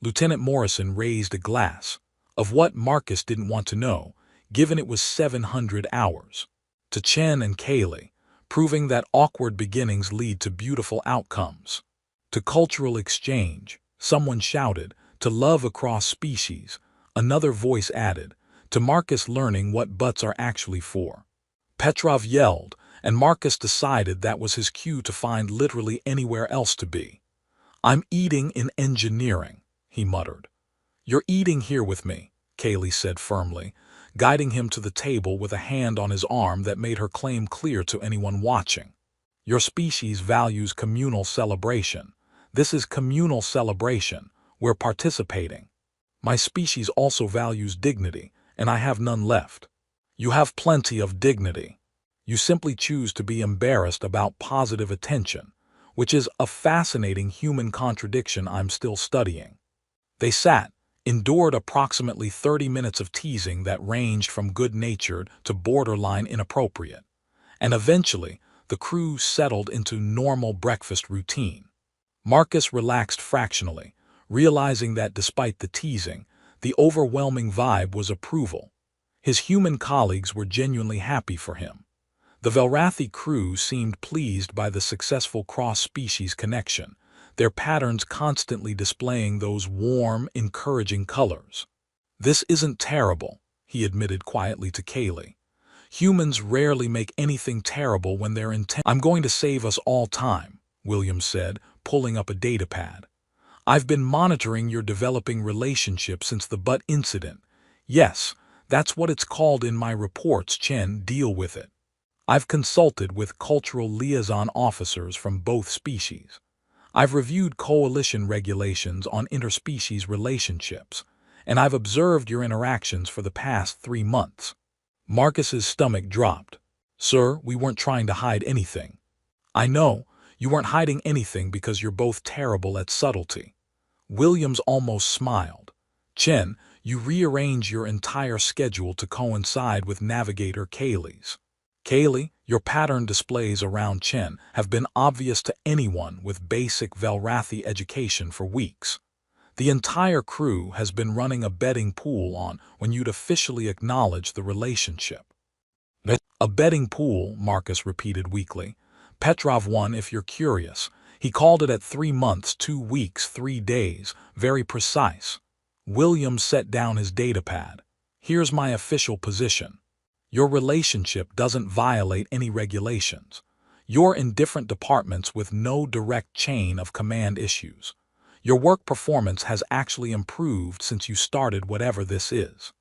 Lieutenant Morrison raised a glass, of what Marcus didn't want to know, given it was 700 hours, to Chen and Kaylee, proving that awkward beginnings lead to beautiful outcomes. To cultural exchange, someone shouted, to love across species, another voice added, to Marcus learning what butts are actually for. Petrov yelled, and Marcus decided that was his cue to find literally anywhere else to be. "I'm eating in engineering," he muttered. "You're eating here with me," Kaylee said firmly, guiding him to the table with a hand on his arm that made her claim clear to anyone watching. "Your species values communal celebration. This is communal celebration. We're participating. My species also values dignity, and I have none left." "You have plenty of dignity. You simply choose to be embarrassed about positive attention, which is a fascinating human contradiction I'm still studying." They sat, endured approximately 30 minutes of teasing that ranged from good-natured to borderline inappropriate, and eventually the crew settled into normal breakfast routine. Marcus relaxed fractionally, realizing that despite the teasing, the overwhelming vibe was approval. His human colleagues were genuinely happy for him. The Velrathi crew seemed pleased by the successful cross-species connection, their patterns constantly displaying those warm, encouraging colors. "This isn't terrible," he admitted quietly to Kaylee. "Humans rarely make anything terrible when they're intent." "I'm going to save us all time," Williams said, pulling up a datapad. "I've been monitoring your developing relationship since the butt incident. Yes, That's what it's called in my reports, Chen. Deal with it. I've consulted with cultural liaison officers from both species. I've reviewed coalition regulations on interspecies relationships, and I've observed your interactions for the past 3 months. Marcus's stomach dropped. Sir, we weren't trying to hide anything. I know, you weren't hiding anything because you're both terrible at subtlety. Williams almost smiled. Chen, you rearrange your entire schedule to coincide with Navigator Kaylee's. Kaylee, your pattern displays around Chen have been obvious to anyone with basic Velrathi education for weeks. The entire crew has been running a betting pool on when you'd officially acknowledge the relationship. A betting pool, Marcus repeated weakly. Petrov won if you're curious. He called it at 3 months, 2 weeks, 3 days, very precise. Williams set down his datapad. Here's my official position. Your relationship doesn't violate any regulations. You're in different departments with no direct chain of command issues. Your work performance has actually improved since you started whatever this is.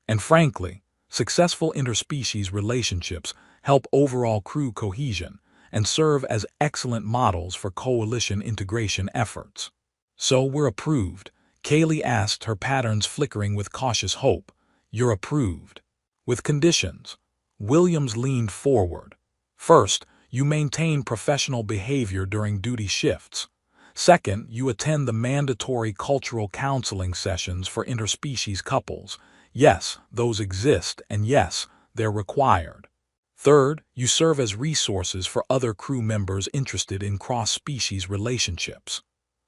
And frankly, successful interspecies relationships help overall crew cohesion and serve as excellent models for coalition integration efforts. So we're approved. Kaylee asked, her patterns flickering with cautious hope. You're approved. With conditions. Williams leaned forward. First, you maintain professional behavior during duty shifts. Second, you attend the mandatory cultural counseling sessions for interspecies couples. Yes, those exist, and yes, they're required. Third, you serve as resources for other crew members interested in cross-species relationships.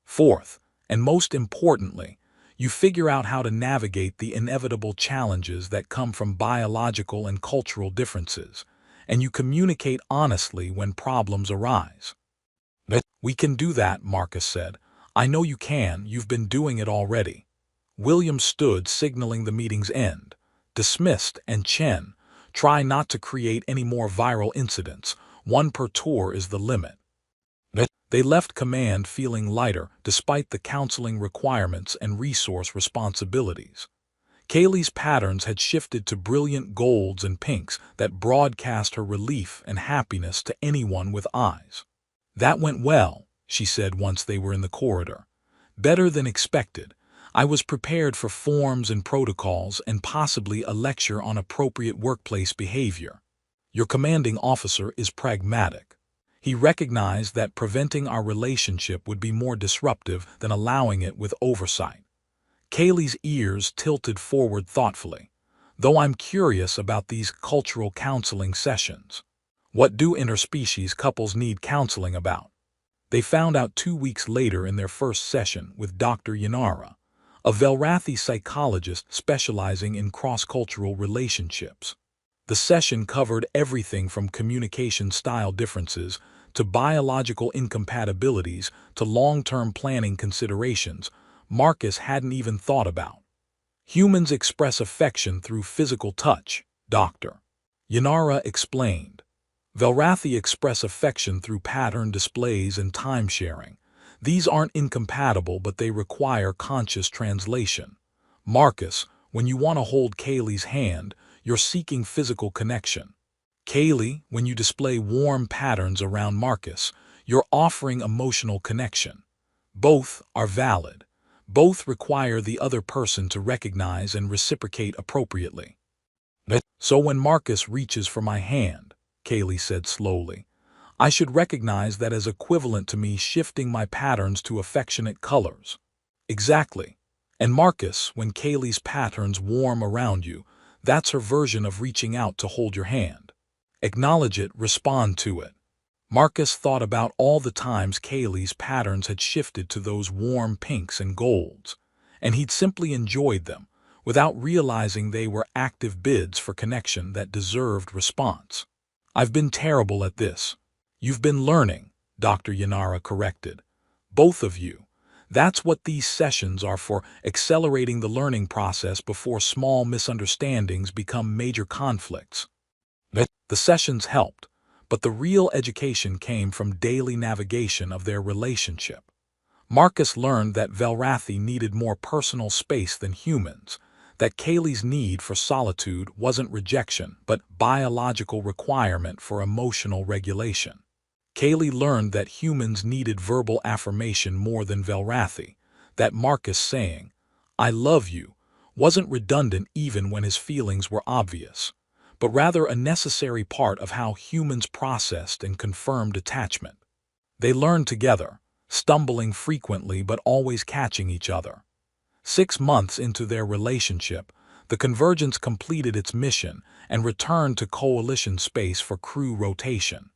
Fourth, and most importantly, you figure out how to navigate the inevitable challenges that come from biological and cultural differences, and you communicate honestly when problems arise. We can do that, Marcus said. I know you can, you've been doing it already. William stood, signaling the meeting's end. Dismissed, and Chen, try not to create any more viral incidents. 1 per tour is the limit. They left command feeling lighter despite the counseling requirements and resource responsibilities. Kaylee's patterns had shifted to brilliant golds and pinks that broadcast her relief and happiness to anyone with eyes. That went well, she said once they were in the corridor. Better than expected. I was prepared for forms and protocols and possibly a lecture on appropriate workplace behavior. Your commanding officer is pragmatic. He recognized that preventing our relationship would be more disruptive than allowing it with oversight. Kaylee's ears tilted forward thoughtfully. Though I'm curious about these cultural counseling sessions. What do interspecies couples need counseling about? They found out 2 weeks later in their first session with Dr. Yanara, a Velrathi psychologist specializing in cross-cultural relationships. The session covered everything from communication style differences to biological incompatibilities to long-term planning considerations Marcus hadn't even thought about. Humans express affection through physical touch, Dr. Yanara explained. Velrathi express affection through pattern displays and time sharing. These aren't incompatible, but they require conscious translation. Marcus, when you want to hold Kaylee's hand, you're seeking physical connection. Kaylee, when you display warm patterns around Marcus, you're offering emotional connection. Both are valid. Both require the other person to recognize and reciprocate appropriately. So when Marcus reaches for my hand, Kaylee said slowly, I should recognize that as equivalent to me shifting my patterns to affectionate colors. Exactly. And Marcus, when Kaylee's patterns warm around you, that's her version of reaching out to hold your hand. Acknowledge it, respond to it. Marcus thought about all the times Kaylee's patterns had shifted to those warm pinks and golds, and he'd simply enjoyed them, without realizing they were active bids for connection that deserved response. I've been terrible at this. You've been learning, Dr. Yanara corrected. Both of you. That's what these sessions are for, accelerating the learning process before small misunderstandings become major conflicts. The sessions helped, but the real education came from daily navigation of their relationship. Marcus learned that Velrathi needed more personal space than humans, that Kaylee's need for solitude wasn't rejection, but biological requirement for emotional regulation. Kaylee learned that humans needed verbal affirmation more than Velrathi, that Marcus saying, "I love you," wasn't redundant even when his feelings were obvious, but rather a necessary part of how humans processed and confirmed attachment. They learned together, stumbling frequently but always catching each other. 6 months into their relationship, the Convergence completed its mission and returned to Coalition space for crew rotation.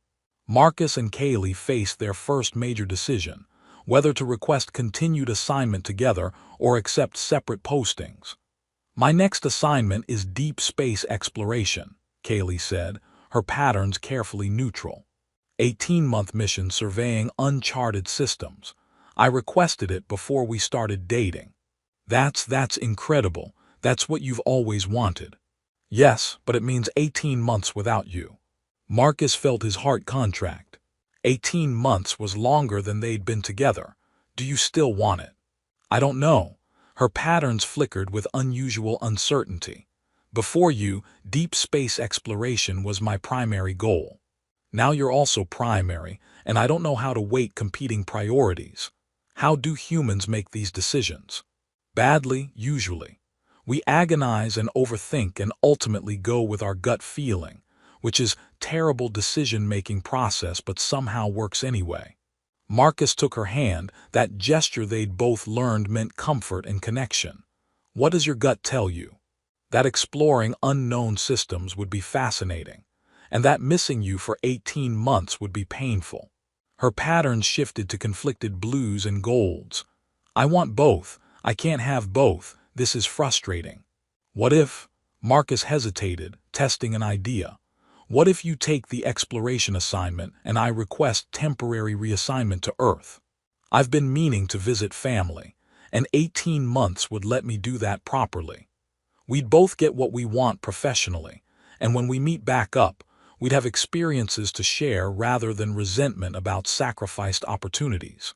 Marcus and Kaylee faced their first major decision, whether to request continued assignment together or accept separate postings. "My next assignment is deep space exploration," Kaylee said, her patterns carefully neutral. 18-month mission surveying uncharted systems. "I requested it before we started dating." That's incredible. That's what you've always wanted." "Yes, but it means 18 months without you." Marcus felt his heart contract. 18 months was longer than they'd been together. "Do you still want it?" "I don't know." Her patterns flickered with unusual uncertainty. "Before you, deep space exploration was my primary goal. Now you're also primary, and I don't know how to weight competing priorities. How do humans make these decisions?" "Badly, usually. We agonize and overthink and ultimately go with our gut feeling, which is terrible decision-making process but somehow works anyway." Marcus took her hand, that gesture they'd both learned meant comfort and connection. "What does your gut tell you?" "That exploring unknown systems would be fascinating, and that missing you for 18 months would be painful." Her patterns shifted to conflicted blues and golds. "I want both. I can't have both. This is frustrating." "What if?" Marcus hesitated, testing an idea. "What if you take the exploration assignment and I request temporary reassignment to Earth? I've been meaning to visit family, and 18 months would let me do that properly. We'd both get what we want professionally, and when we meet back up, we'd have experiences to share rather than resentment about sacrificed opportunities."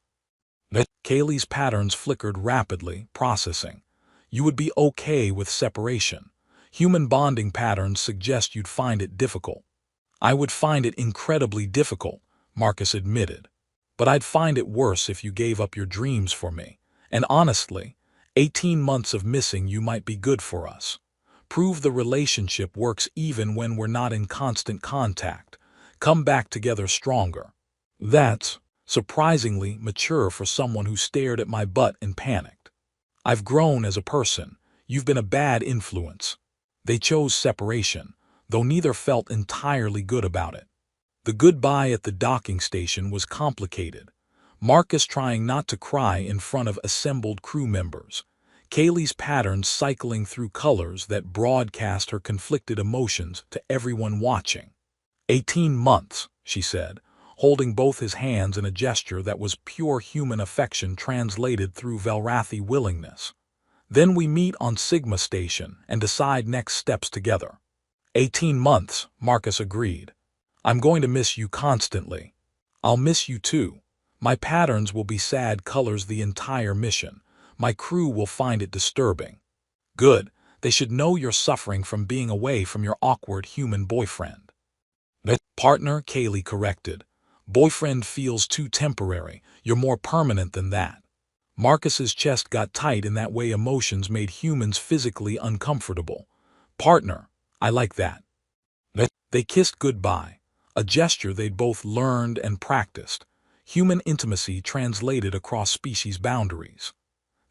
Kaylee's patterns flickered rapidly, processing. "You would be okay with separation. Human bonding patterns suggest you'd find it difficult." "I would find it incredibly difficult," Marcus admitted. "But I'd find it worse if you gave up your dreams for me. And honestly, 18 months of missing you might be good for us. Prove the relationship works even when we're not in constant contact. Come back together stronger." "That's surprisingly mature for someone who stared at my butt and panicked." "I've grown as a person. You've been a bad influence." They chose separation, though neither felt entirely good about it. The goodbye at the docking station was complicated. Marcus trying not to cry in front of assembled crew members. Kaylee's patterns cycling through colors that broadcast her conflicted emotions to everyone watching. 18 months, she said, holding both his hands in a gesture that was pure human affection translated through Velrathi willingness. "Then we meet on Sigma Station and decide next steps together." 18 months, Marcus agreed. "I'm going to miss you constantly." "I'll miss you too. My patterns will be sad colors the entire mission. My crew will find it disturbing." "Good. They should know you're suffering from being away from your awkward human boyfriend." "Partner," Kaylee corrected. "Boyfriend feels too temporary. You're more permanent than that." Marcus's chest got tight in that way emotions made humans physically uncomfortable. "Partner, I like that." They kissed goodbye, a gesture they'd both learned and practiced. Human intimacy translated across species boundaries.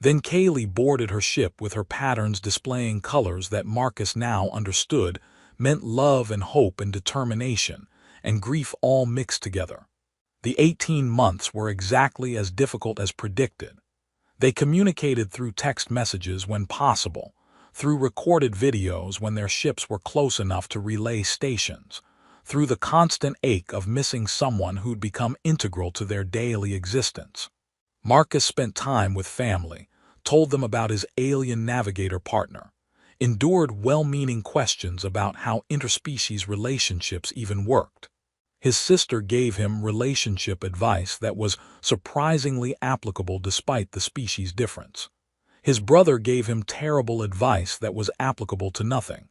Then Kaylee boarded her ship with her patterns displaying colors that Marcus now understood meant love and hope and determination, and grief all mixed together. The 18 months were exactly as difficult as predicted. They communicated through text messages when possible, through recorded videos when their ships were close enough to relay stations, through the constant ache of missing someone who'd become integral to their daily existence. Marcus spent time with family, told them about his alien navigator partner, endured well-meaning questions about how interspecies relationships even worked. His sister gave him relationship advice that was surprisingly applicable despite the species difference. His brother gave him terrible advice that was applicable to nothing.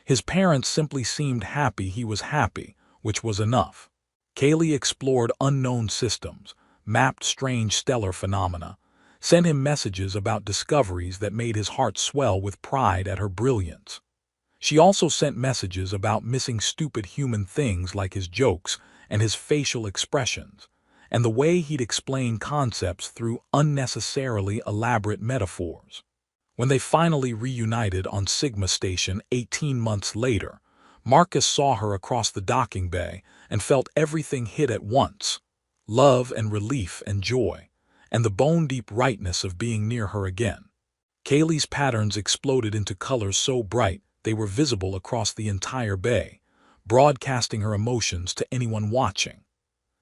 His parents simply seemed happy he was happy, which was enough. Kaylee explored unknown systems, mapped strange stellar phenomena, sent him messages about discoveries that made his heart swell with pride at her brilliance. She also sent messages about missing stupid human things like his jokes and his facial expressions, and the way he'd explain concepts through unnecessarily elaborate metaphors. When they finally reunited on Sigma Station 18 months later, Marcus saw her across the docking bay and felt everything hit at once: love and relief and joy, and the bone-deep rightness of being near her again. Kaylee's patterns exploded into colors so bright they were visible across the entire bay, broadcasting her emotions to anyone watching.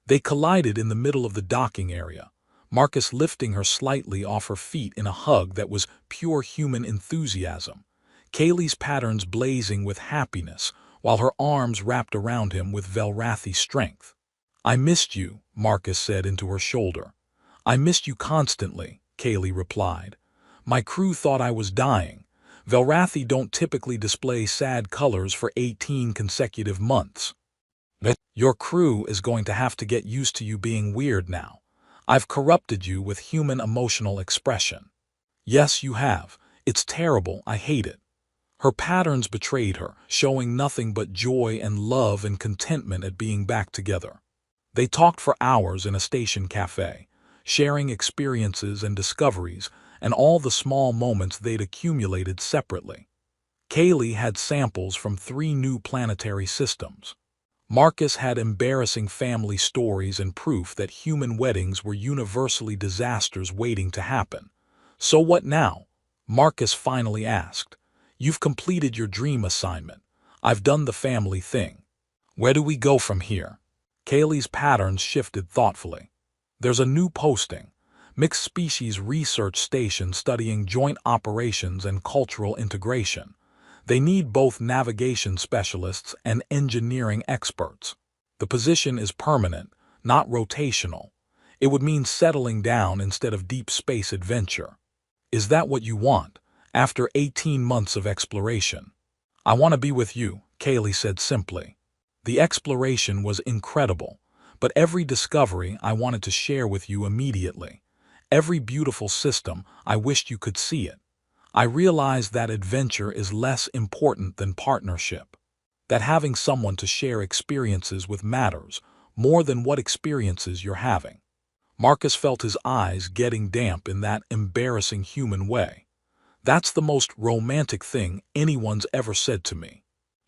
They collided in the middle of the docking area, Marcus lifting her slightly off her feet in a hug that was pure human enthusiasm, Kaylee's patterns blazing with happiness while her arms wrapped around him with Velrathi strength. "I missed you," Marcus said into her shoulder. "I missed you constantly," Kaylee replied. "My crew thought I was dying. Velrathi don't typically display sad colors for 18 consecutive months. Your crew is going to have to get used to you being weird now. I've corrupted you with human emotional expression." "Yes, you have. It's terrible. I hate it." Her patterns betrayed her, showing nothing but joy and love and contentment at being back together. They talked for hours in a station cafe, sharing experiences and discoveries and all the small moments they'd accumulated separately. Kaylee had samples from 3 new planetary systems. Marcus had embarrassing family stories and proof that human weddings were universally disasters waiting to happen. "So what now?" Marcus finally asked. "You've completed your dream assignment. I've done the family thing. Where do we go from here?" Kaylee's patterns shifted thoughtfully. "There's a new posting. Mixed species research station studying joint operations and cultural integration. They need both navigation specialists and engineering experts. The position is permanent, not rotational. It would mean settling down instead of deep space adventure." "Is that what you want, after 18 months of exploration?" "I want to be with you," Kaylee said simply. "The exploration was incredible, but every discovery I wanted to share with you immediately. Every beautiful system, I wished you could see it. I realized that adventure is less important than partnership. That having someone to share experiences with matters more than what experiences you're having." Marcus felt his eyes getting damp in that embarrassing human way. "That's the most romantic thing anyone's ever said to me.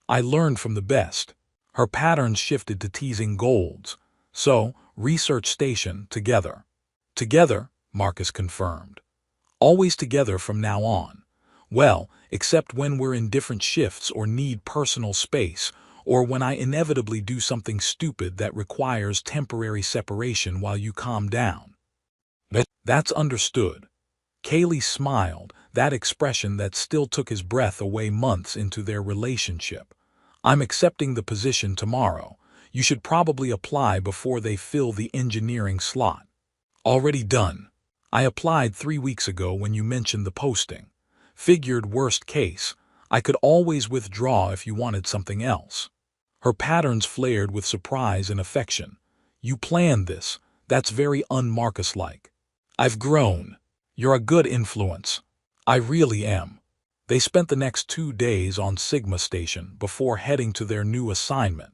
I learned from the best." Her patterns shifted to teasing golds. "So, research station, together." "Together," Marcus confirmed. "Always together from now on. Well, except when we're in different shifts or need personal space, or when I inevitably do something stupid that requires temporary separation while you calm down." "That's understood." Kaylee smiled, that expression that still took his breath away months into their relationship. "I'm accepting the position tomorrow. You should probably apply before they fill the engineering slot." "Already done. I applied 3 weeks ago when you mentioned the posting. Figured worst case, I could always withdraw if you wanted something else." Her patterns flared with surprise and affection. "You planned this. That's very un-Marcus-like." "I've grown. You're a good influence." "I really am." They spent the next 2 days on Sigma Station before heading to their new assignment,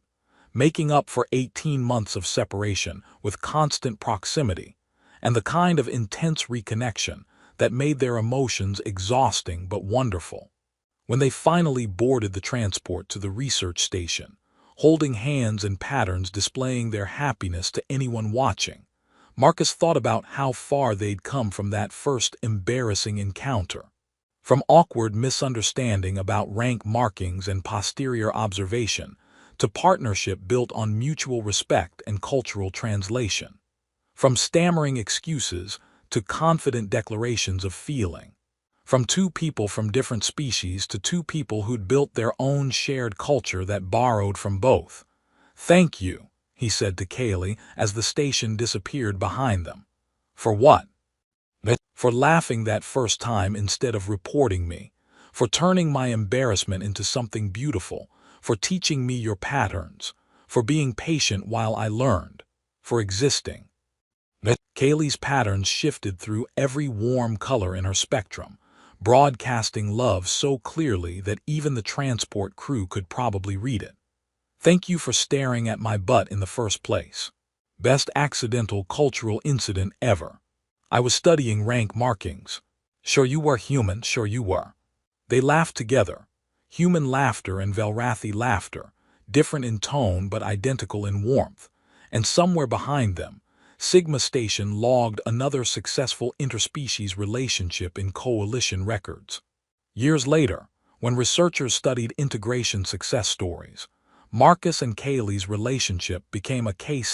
making up for 18 months of separation with constant proximity, and the kind of intense reconnection that made their emotions exhausting but wonderful. When they finally boarded the transport to the research station, holding hands and patterns displaying their happiness to anyone watching, Marcus thought about how far they'd come from that first embarrassing encounter. From awkward misunderstanding about rank markings and posterior observation, to partnership built on mutual respect and cultural translation. From stammering excuses to confident declarations of feeling. From 2 people from different species to 2 people who'd built their own shared culture that borrowed from both. "Thank you," he said to Kaylee as the station disappeared behind them. "For what?" For laughing that first time instead of reporting me, for turning my embarrassment into something beautiful, for teaching me your patterns, for being patient while I learned, for existing. Kaylee's patterns shifted through every warm color in her spectrum, broadcasting love so clearly that even the transport crew could probably read it. Thank you for staring at my butt in the first place. Best accidental cultural incident ever. I was studying rank markings. Sure you were human, sure you were. They laughed together. Human laughter and Velrathi laughter, different in tone but identical in warmth. And somewhere behind them, Sigma Station logged another successful interspecies relationship in coalition records. Years later, when researchers studied integration success stories, Marcus and Kaylee's relationship became a case